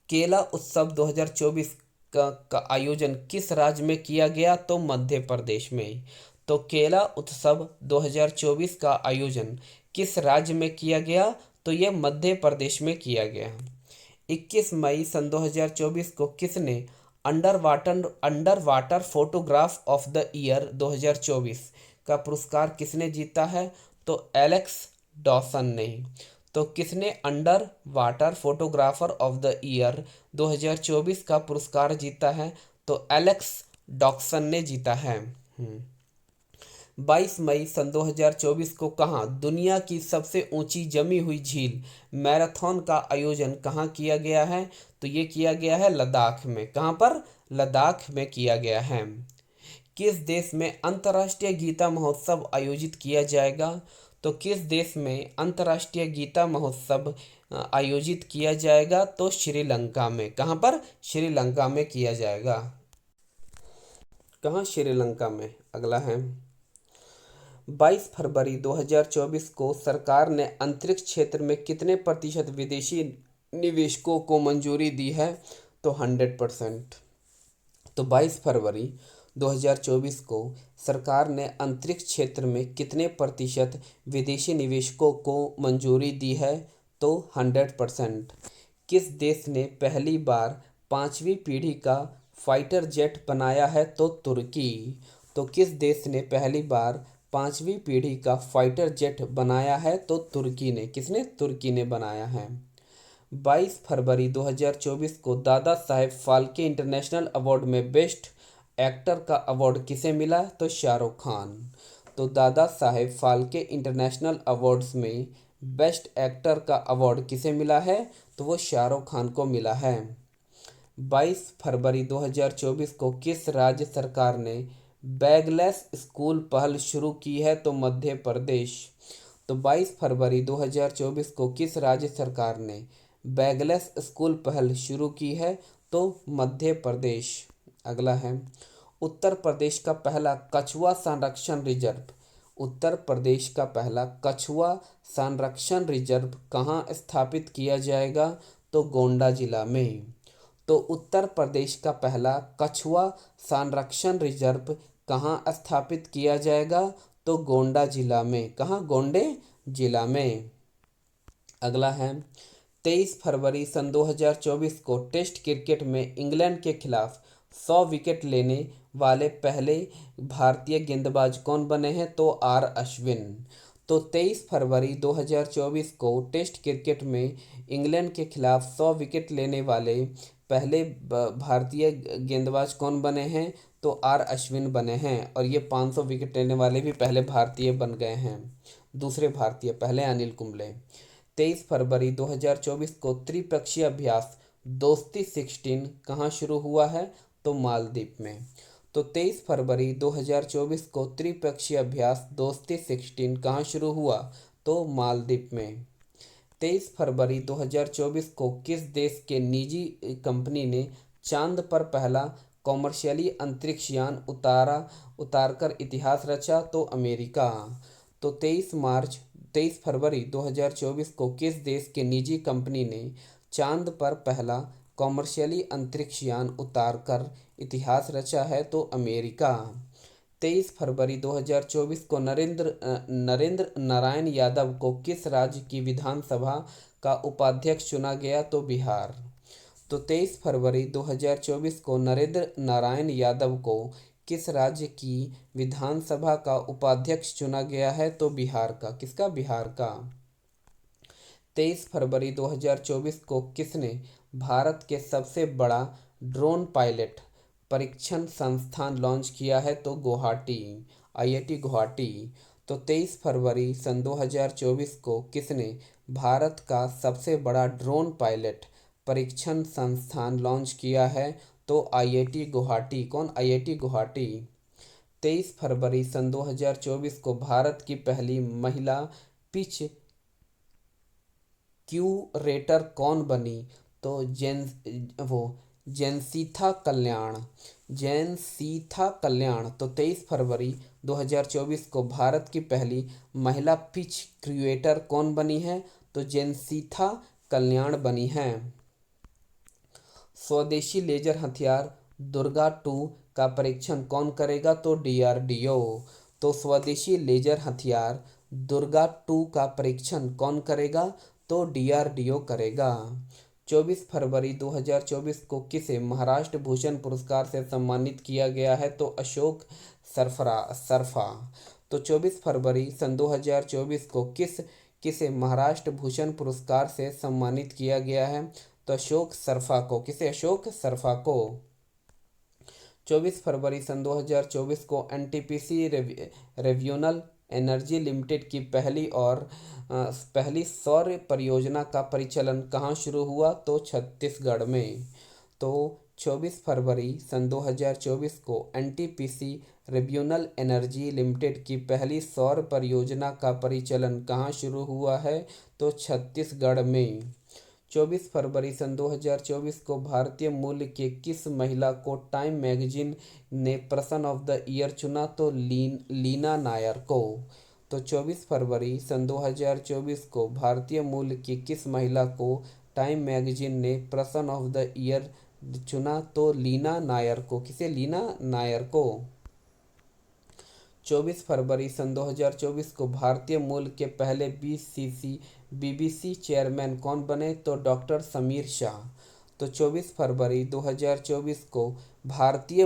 केला उत्सव 2024 का आयोजन किस राज्य में किया गया? तो मध्य प्रदेश में। तो केला उत्सव 2024 का आयोजन किस राज्य में किया गया? तो यह मध्य प्रदेश में किया गया। 21 मई सन 2024 को किसने under water photograph of the year 2024 का पुरस्कार किसने जीता है? तो एलेक्स डॉसन ने। तो किसने under water photographer of the year 2024 का पुरस्कार जीता है? तो एलेक्स डॉक्सन ने जीता है। 22 मई सन 2024 को कहाँ दुनिया की सबसे ऊंची जमी हुई झील मैराथन का आयोजन कहाँ किया गया है? तो ये किया गया है लद्दाख में। कहाँ पर? लद्दाख में किया गया है। किस देश में अंतर्राष्ट्रीय गीता महोत्सव आयोजित किया जाएगा? तो किस देश में अंतर्राष्ट्रीय गीता महोत्सव आयोजित किया जाएगा? तो श्रीलंका में। कहाँ पर? श्रीलंका में किया जाएगा। कहाँ? श्रीलंका में। अगला है 22 फरवरी 2024 को सरकार ने अंतरिक्ष क्षेत्र में कितने प्रतिशत विदेशी निवेशकों को मंजूरी दी है? तो 100%। तो 22 फरवरी 2024 को सरकार ने अंतरिक्ष क्षेत्र में कितने प्रतिशत विदेशी निवेशकों को मंजूरी दी है? तो 100%। किस देश ने पहली बार 5वीं पीढ़ी का फाइटर जेट बनाया है? तो तुर्की। तो किस देश ने पहली बार 5वीं पीढ़ी का फाइटर जेट बनाया है? तो तुर्की ने। किसने? तुर्की ने बनाया है। 22 फरवरी 2024 को दादा साहेब फाल्के इंटरनेशनल अवार्ड में बेस्ट एक्टर का अवार्ड किसे मिला? तो शाहरुख खान। तो दादा साहेब फाल्के इंटरनेशनल अवार्ड्स में बेस्ट एक्टर का अवार्ड किसे मिला है? तो वो शाहरुख खान को मिला है। 22 फरवरी 2024 को किस राज्य सरकार ने बैगलेस स्कूल पहल शुरू की है? तो मध्य प्रदेश। तो 22 फरवरी 2024 को किस राज्य सरकार ने बैगलेस स्कूल पहल शुरू की है? तो मध्य प्रदेश। अगला है उत्तर प्रदेश का पहला कछुआ संरक्षण रिजर्व। उत्तर प्रदेश का पहला कछुआ संरक्षण रिजर्व कहाँ स्थापित किया जाएगा? तो गोंडा जिला में। तो उत्तर प्रदेश का पहला कछुआ संरक्षण रिजर्व कहाँ स्थापित किया जाएगा? तो गोंडा जिला में। कहाँ? गोंडे जिला में। अगला है 23 फरवरी सन 2024 को टेस्ट क्रिकेट में इंग्लैंड के खिलाफ 100 विकेट लेने वाले पहले भारतीय गेंदबाज कौन बने हैं? तो आर अश्विन। तो 23 फरवरी 2024 को टेस्ट क्रिकेट में इंग्लैंड के खिलाफ 100 विकेट लेने वाले पहले भारतीय गेंदबाज कौन बने हैं? तो आर अश्विन बने हैं। और ये 500 विकेट लेने वाले भी पहले भारतीय बन गए हैं। दूसरे भारतीय, पहले अनिल कुंबले। 23 फरवरी 2024 को त्रिपक्षीय अभ्यास दोस्ती 16 कहाँ शुरू हुआ है? तो मालदीव में। तो 23 फरवरी 2024 को त्रिपक्षीय अभ्यास दोस्ती 16 कहाँ शुरू हुआ? तो मालदीव में। 23 फरवरी 2024 को किस देश के निजी कंपनी ने चांद पर पहला कॉमर्शियली अंतरिक्ष यान उतारकर इतिहास रचा? तो अमेरिका। तो 23 फरवरी 2024 को किस देश के निजी कंपनी ने चांद पर पहला कॉमर्शियली अंतरिक्ष यान उतारकर इतिहास रचा है? तो अमेरिका। 23 फरवरी 2024 को नरेंद्र नारायण यादव को किस राज्य की विधानसभा का उपाध्यक्ष चुना गया? तो बिहार। तो 23 फरवरी 2024 को नरेंद्र नारायण यादव को किस राज्य की विधानसभा का उपाध्यक्ष चुना गया है? तो बिहार का। किसका? बिहार का। 23 फरवरी 2024 को किसने भारत के सबसे बड़ा ड्रोन पायलट परीक्षण संस्थान लॉन्च किया है? तो गुवाहाटी, IIT गुवाहाटी। तो 23 फरवरी सन 2024 को किसने भारत का सबसे बड़ा ड्रोन पायलट परीक्षण संस्थान लॉन्च किया है? तो आईआईटी गुवाहाटी। कौन? आईआईटी गुवाहाटी। 23 फरवरी सन 2024 को भारत की पहली महिला पिच क्यूरेटर कौन बनी? तो वो जैनसीथा कल्याण। जैनसीथा कल्याण। तो 23 फरवरी 2024 को भारत की पहली महिला पिच क्यूरेटर कौन बनी है? तो जैनसीथा कल्याण बनी है। स्वदेशी लेजर हथियार दुर्गा 2 का परीक्षण कौन करेगा? तो डीआरडीओ। तो स्वदेशी लेजर हथियार दुर्गा 2 का परीक्षण कौन करेगा? तो डीआरडीओ करेगा। 24 फरवरी 2024 को किसे महाराष्ट्र भूषण पुरस्कार से सम्मानित किया गया है? तो अशोक सरफा। तो 24 फरवरी सन 2024 को किसे महाराष्ट्र भूषण पुरस्कार से सम्मानित किया गया है? तो अशोक सरफा को। किसे? अशोक सरफा को। 24 फरवरी सन 2024 को एनटीपीसी रिन्यूएबल एनर्जी लिमिटेड की पहली सौर परियोजना का परिचालन कहाँ शुरू हुआ? तो छत्तीसगढ़ में। तो 24 फरवरी सन 2024 को एनटीपीसी रिन्यूएबल एनर्जी लिमिटेड की पहली सौर परियोजना का परिचालन कहाँ शुरू हुआ है? तो छत्तीसगढ़ में। 24 फरवरी सन 2024 को भारतीय मूल के किस महिला को टाइम मैगजीन ने पर्सन ऑफ द ईयर चुना? तो लीना नायर को। तो 24 फरवरी सन 2024 को भारतीय मूल की किस महिला को टाइम मैगजीन ने पर्सन ऑफ द ईयर चुना? तो लीना नायर को। किसे? लीना नायर को। 24 फरवरी सन 2024 को भारतीय मूल के पहले बीबीसी चेयरमैन कौन बने? तो डॉक्टर समीर शाह। तो 24 फरवरी 2024 को भारतीय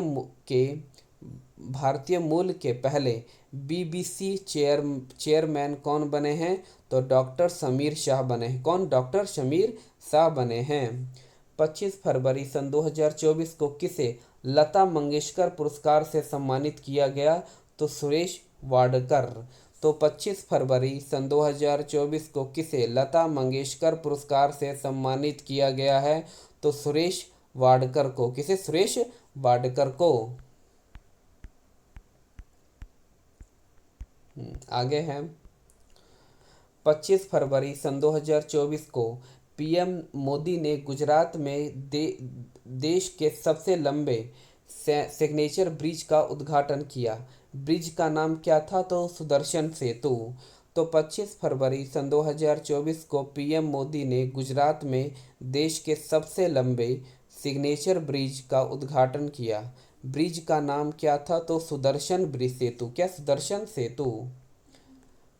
मूल के पहले बीबीसी चेयरमैन कौन बने हैं? तो डॉक्टर समीर शाह बने हैं। कौन? डॉक्टर समीर शाह बने हैं। 25 फरवरी सन 2024 को किसे लता मंगेशकर पुरस्कार से सम्मानित किया गया? तो सुरेश वाडकर। तो 25 फरवरी सन 2024 को किसे लता मंगेशकर पुरस्कार से सम्मानित किया गया है? तो सुरेश वाडकर को। किसे? सुरेश वाडकर को। आगे है 25 फरवरी सन 2024 को पीएम मोदी ने गुजरात में देश के सबसे लंबे सिग्नेचर ब्रिज का उद्घाटन किया। ब्रिज का नाम क्या था? तो सुदर्शन सेतु। तो 25 फरवरी सन 2024 को पीएम मोदी ने गुजरात में देश के सबसे लंबे सिग्नेचर ब्रिज का उद्घाटन किया। ब्रिज का नाम क्या था? तो सुदर्शन ब्रिज सेतु। क्या? सुदर्शन सेतु।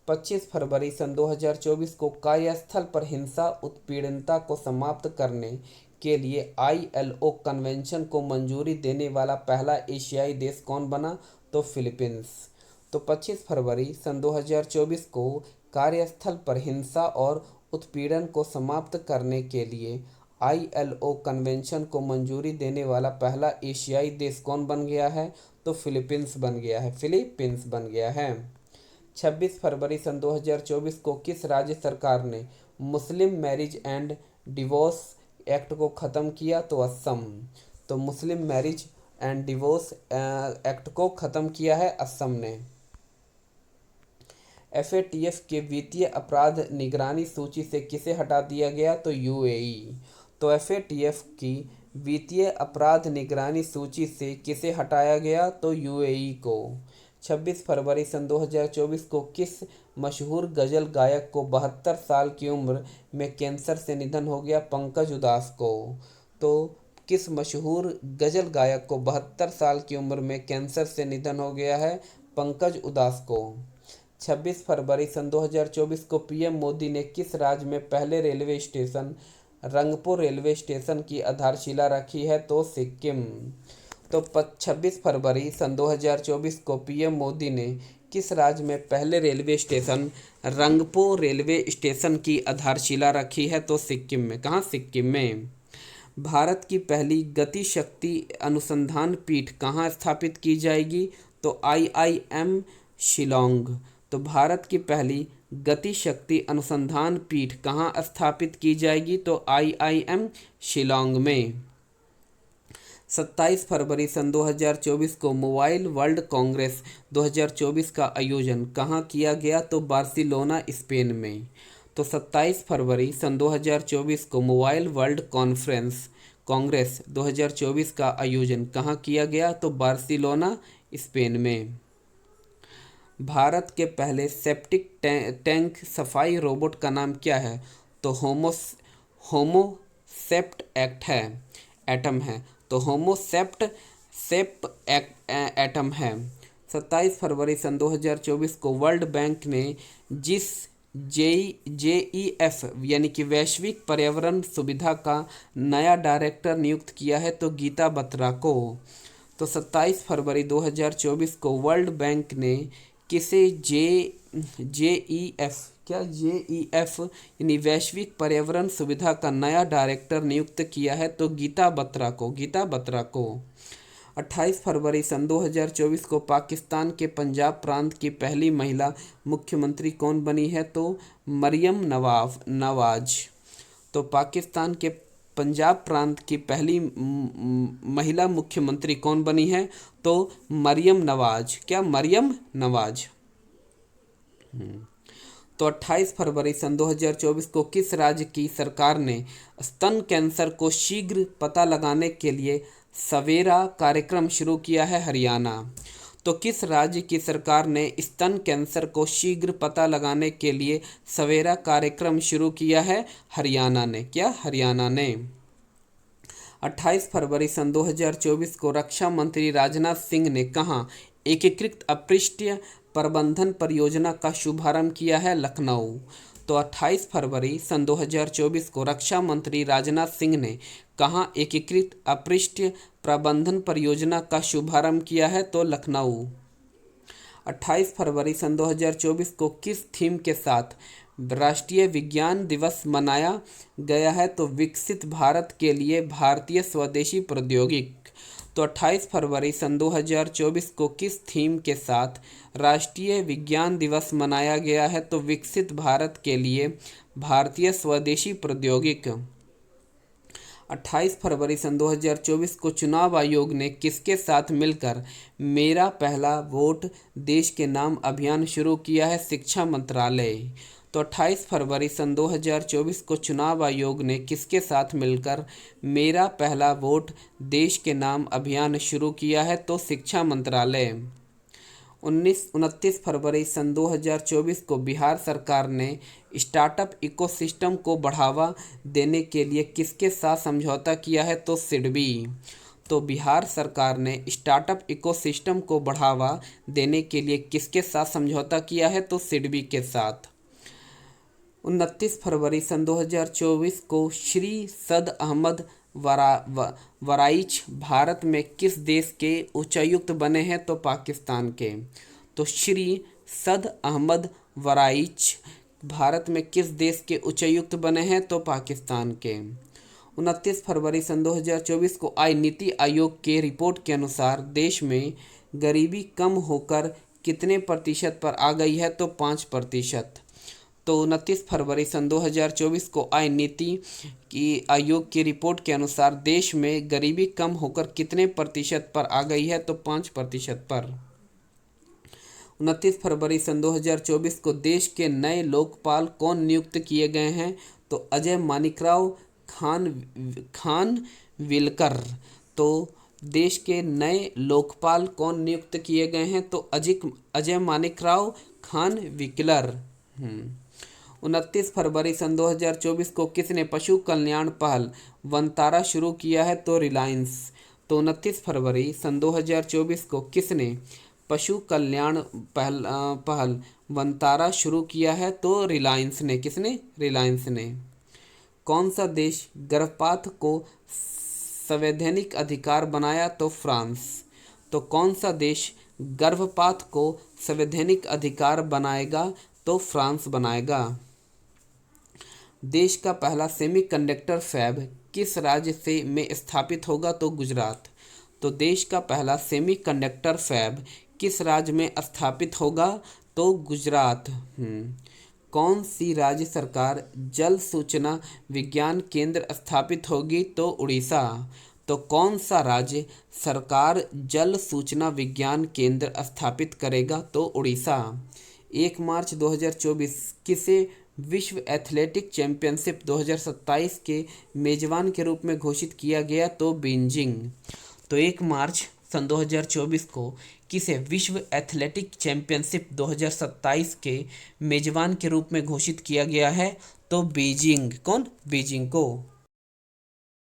25 फरवरी सन 2024 को कार्यस्थल पर हिंसा उत्पीड़नता को समाप्त करने के लिए आईएलओ कन्वेंशन को मंजूरी देने वाला पहला एशियाई देश कौन बना? तो फिलीपींस। तो 25 फरवरी सन 2024 को कार्यस्थल पर हिंसा और उत्पीड़न को समाप्त करने के लिए आईएलओ कन्वेंशन को मंजूरी देने वाला पहला एशियाई देश कौन बन गया है? तो फिलीपींस बन गया है। फिलीपींस बन गया है। 26 फरवरी सन 2024 को किस राज्य सरकार ने मुस्लिम मैरिज एंड डिवोर्स एक्ट को ख़त्म किया? तो असम। तो मुस्लिम मैरिज एंड डिवोर्स एक्ट को ख़त्म किया है असम ने। एफएटीएफ के वित्तीय अपराध निगरानी सूची से किसे हटा दिया गया? तो यूएई। तो एफएटीएफ की वित्तीय अपराध निगरानी सूची से किसे हटाया गया? तो यूएई को। 26 फरवरी सन 2024 को किस मशहूर गज़ल गायक को 72 साल की उम्र में कैंसर से निधन हो गया? पंकज उधास को। तो किस मशहूर गज़ल गायक को 72 साल की उम्र में कैंसर से निधन हो गया है? पंकज उधास को। 26 फरवरी सन 2024 को पीएम मोदी ने किस राज्य में पहले railway station Rangpur railway station की आधारशिला रखी है? तो सिक्किम। तो 26 फरवरी सन 2024 को पीएम मोदी ने किस राज्य में पहले railway station Rangpur railway station की आधारशिला रखी है? तो सिक्किम में। कहाँ? सिक्किम में। भारत की पहली गति शक्ति अनुसंधान पीठ कहाँ स्थापित की जाएगी? तो आईआईएम शिलोंग। तो भारत की पहली गति शक्ति अनुसंधान पीठ कहाँ स्थापित की जाएगी? तो IIM शिलोंग में। 27 फरवरी सन 2024 को मोबाइल वर्ल्ड कांग्रेस 2024 का आयोजन कहाँ किया गया? तो बार्सिलोना स्पेन में। तो 27 फरवरी सन 2024 को मोबाइल वर्ल्ड कांग्रेस 2024 का आयोजन कहाँ किया गया? तो बार्सिलोना स्पेन में। भारत के पहले सेप्टिक टैंक सफाई रोबोट का नाम क्या है? तो होमो सेप्ट एक्ट है एटम है। तो होमो सेप एटम है। 27 फरवरी सन 2024 को वर्ल्ड बैंक ने जिस JEF यानी कि वैश्विक पर्यावरण सुविधा का नया डायरेक्टर नियुक्त किया है? तो गीता बत्रा को। तो 27 फरवरी 2024 को वर्ल्ड बैंक ने किसे JEF यानी वैश्विक पर्यावरण सुविधा का नया डायरेक्टर नियुक्त किया है? तो गीता बत्रा को। 28 फरवरी सन 2024 को पाकिस्तान के पंजाब प्रांत की पहली महिला मुख्यमंत्री कौन बनी है? तो मरियम नवाज। तो पाकिस्तान के पंजाब प्रांत की पहली महिला मुख्यमंत्री कौन बनी है? तो मरियम नवाज। तो 28 फरवरी सन 2024 को किस राज्य की सरकार ने स्तन कैंसर को शीघ्र पता लगाने के लिए सवेरा कार्यक्रम शुरू किया है? हरियाणा। तो किस राज्य की सरकार ने स्तन कैंसर को शीघ्र पता लगाने के लिए सवेरा कार्यक्रम शुरू किया है? हरियाणा ने। 28 फरवरी सन 2024 को रक्षा मंत्री राजनाथ सिंह ने कहाँ एकीकृत अपशिष्ट प्रबंधन परियोजना का शुभारंभ किया है? लखनऊ। तो 28 फरवरी सन 2024 को रक्षा मंत्री राजनाथ सिंह ने कहाँ एकीकृत अपशिष्ट प्रबंधन परियोजना का शुभारंभ किया है? तो लखनऊ। 28 फरवरी सन 2024 को किस थीम के साथ राष्ट्रीय विज्ञान दिवस मनाया गया है? तो विकसित भारत के लिए भारतीय स्वदेशी प्रौद्योगिकी। तो 28 फरवरी सन 2024 को किस थीम के साथ राष्ट्रीय विज्ञान दिवस मनाया गया है? तो विकसित भारत के लिए भारतीय स्वदेशी प्रौद्योगिकी। 28 फरवरी सन 2024 को चुनाव आयोग ने किसके साथ मिलकर मेरा पहला वोट देश के नाम अभियान शुरू किया है? शिक्षा मंत्रालय। तो 28 फरवरी सन 2024 को चुनाव आयोग ने किसके साथ मिलकर मेरा पहला वोट देश के नाम अभियान शुरू किया है? तो शिक्षा मंत्रालय। 29 फरवरी सन 2024 को बिहार सरकार ने स्टार्टअप इकोसिस्टम को बढ़ावा देने के लिए किसके साथ समझौता किया है? तो सिडबी। तो बिहार सरकार ने स्टार्टअप इकोसिस्टम को बढ़ावा देने के लिए किसके साथ समझौता किया है? तो सिडबी के साथ। 29 फरवरी सन 2024 को श्री सद अहमद वराइच भारत में किस देश के उच्चायुक्त बने हैं? तो पाकिस्तान के। तो श्री सद अहमद वराइच भारत में किस देश के उच्चायुक्त बने हैं? तो पाकिस्तान के। 29 फरवरी सन 2024 को नीति आयोग के रिपोर्ट के अनुसार देश में गरीबी कम होकर कितने प्रतिशत पर आ गई है? तो 5%। तो 29 फरवरी सन 2024 को नीति आयोग की रिपोर्ट के अनुसार देश में गरीबी कम होकर कितने प्रतिशत पर आ गई है? तो 5% पर। 29 फरवरी सन 2024 को देश के नए लोकपाल कौन नियुक्त किए गए हैं? तो अजय माणिकराव खानविलकर। तो देश के नए लोकपाल कौन नियुक्त किए गए हैं? तो अजय माणिकराव खानविलकर। 29 फरवरी सन 2024 को किसने पशु कल्याण पहल वनतारा शुरू किया है? तो रिलायंस। तो 29 फरवरी सन 2024 को किसने पशु कल्याण पहल वनतारा शुरू किया है? तो रिलायंस ने। किसने? रिलायंस ने। कौन सा देश गर्भपात को संवैधानिक अधिकार बनाया? तो फ्रांस। तो कौन सा देश गर्भपात को संवैधानिक अधिकार बनाएगा? तो फ्रांस बनाएगा। देश का पहला सेमीकंडक्टर फैब किस राज्य में स्थापित होगा? तो गुजरात। तो देश का पहला सेमीकंडक्टर फैब किस राज्य में स्थापित होगा? तो गुजरात। कौन सी राज्य सरकार जल सूचना विज्ञान केंद्र स्थापित होगी? तो उड़ीसा। तो कौन सा राज्य सरकार जल सूचना विज्ञान केंद्र स्थापित करेगा? तो उड़ीसा। 1 मार्च 2024 किसे विश्व एथलेटिक चैंपियनशिप 2027 के मेजबान के रूप में घोषित किया गया? तो बीजिंग। तो 1 मार्च सन 2024 को किसे विश्व एथलेटिक चैंपियनशिप 2027 के मेजबान के रूप में घोषित किया गया है? तो बीजिंग। कौन? बीजिंग को।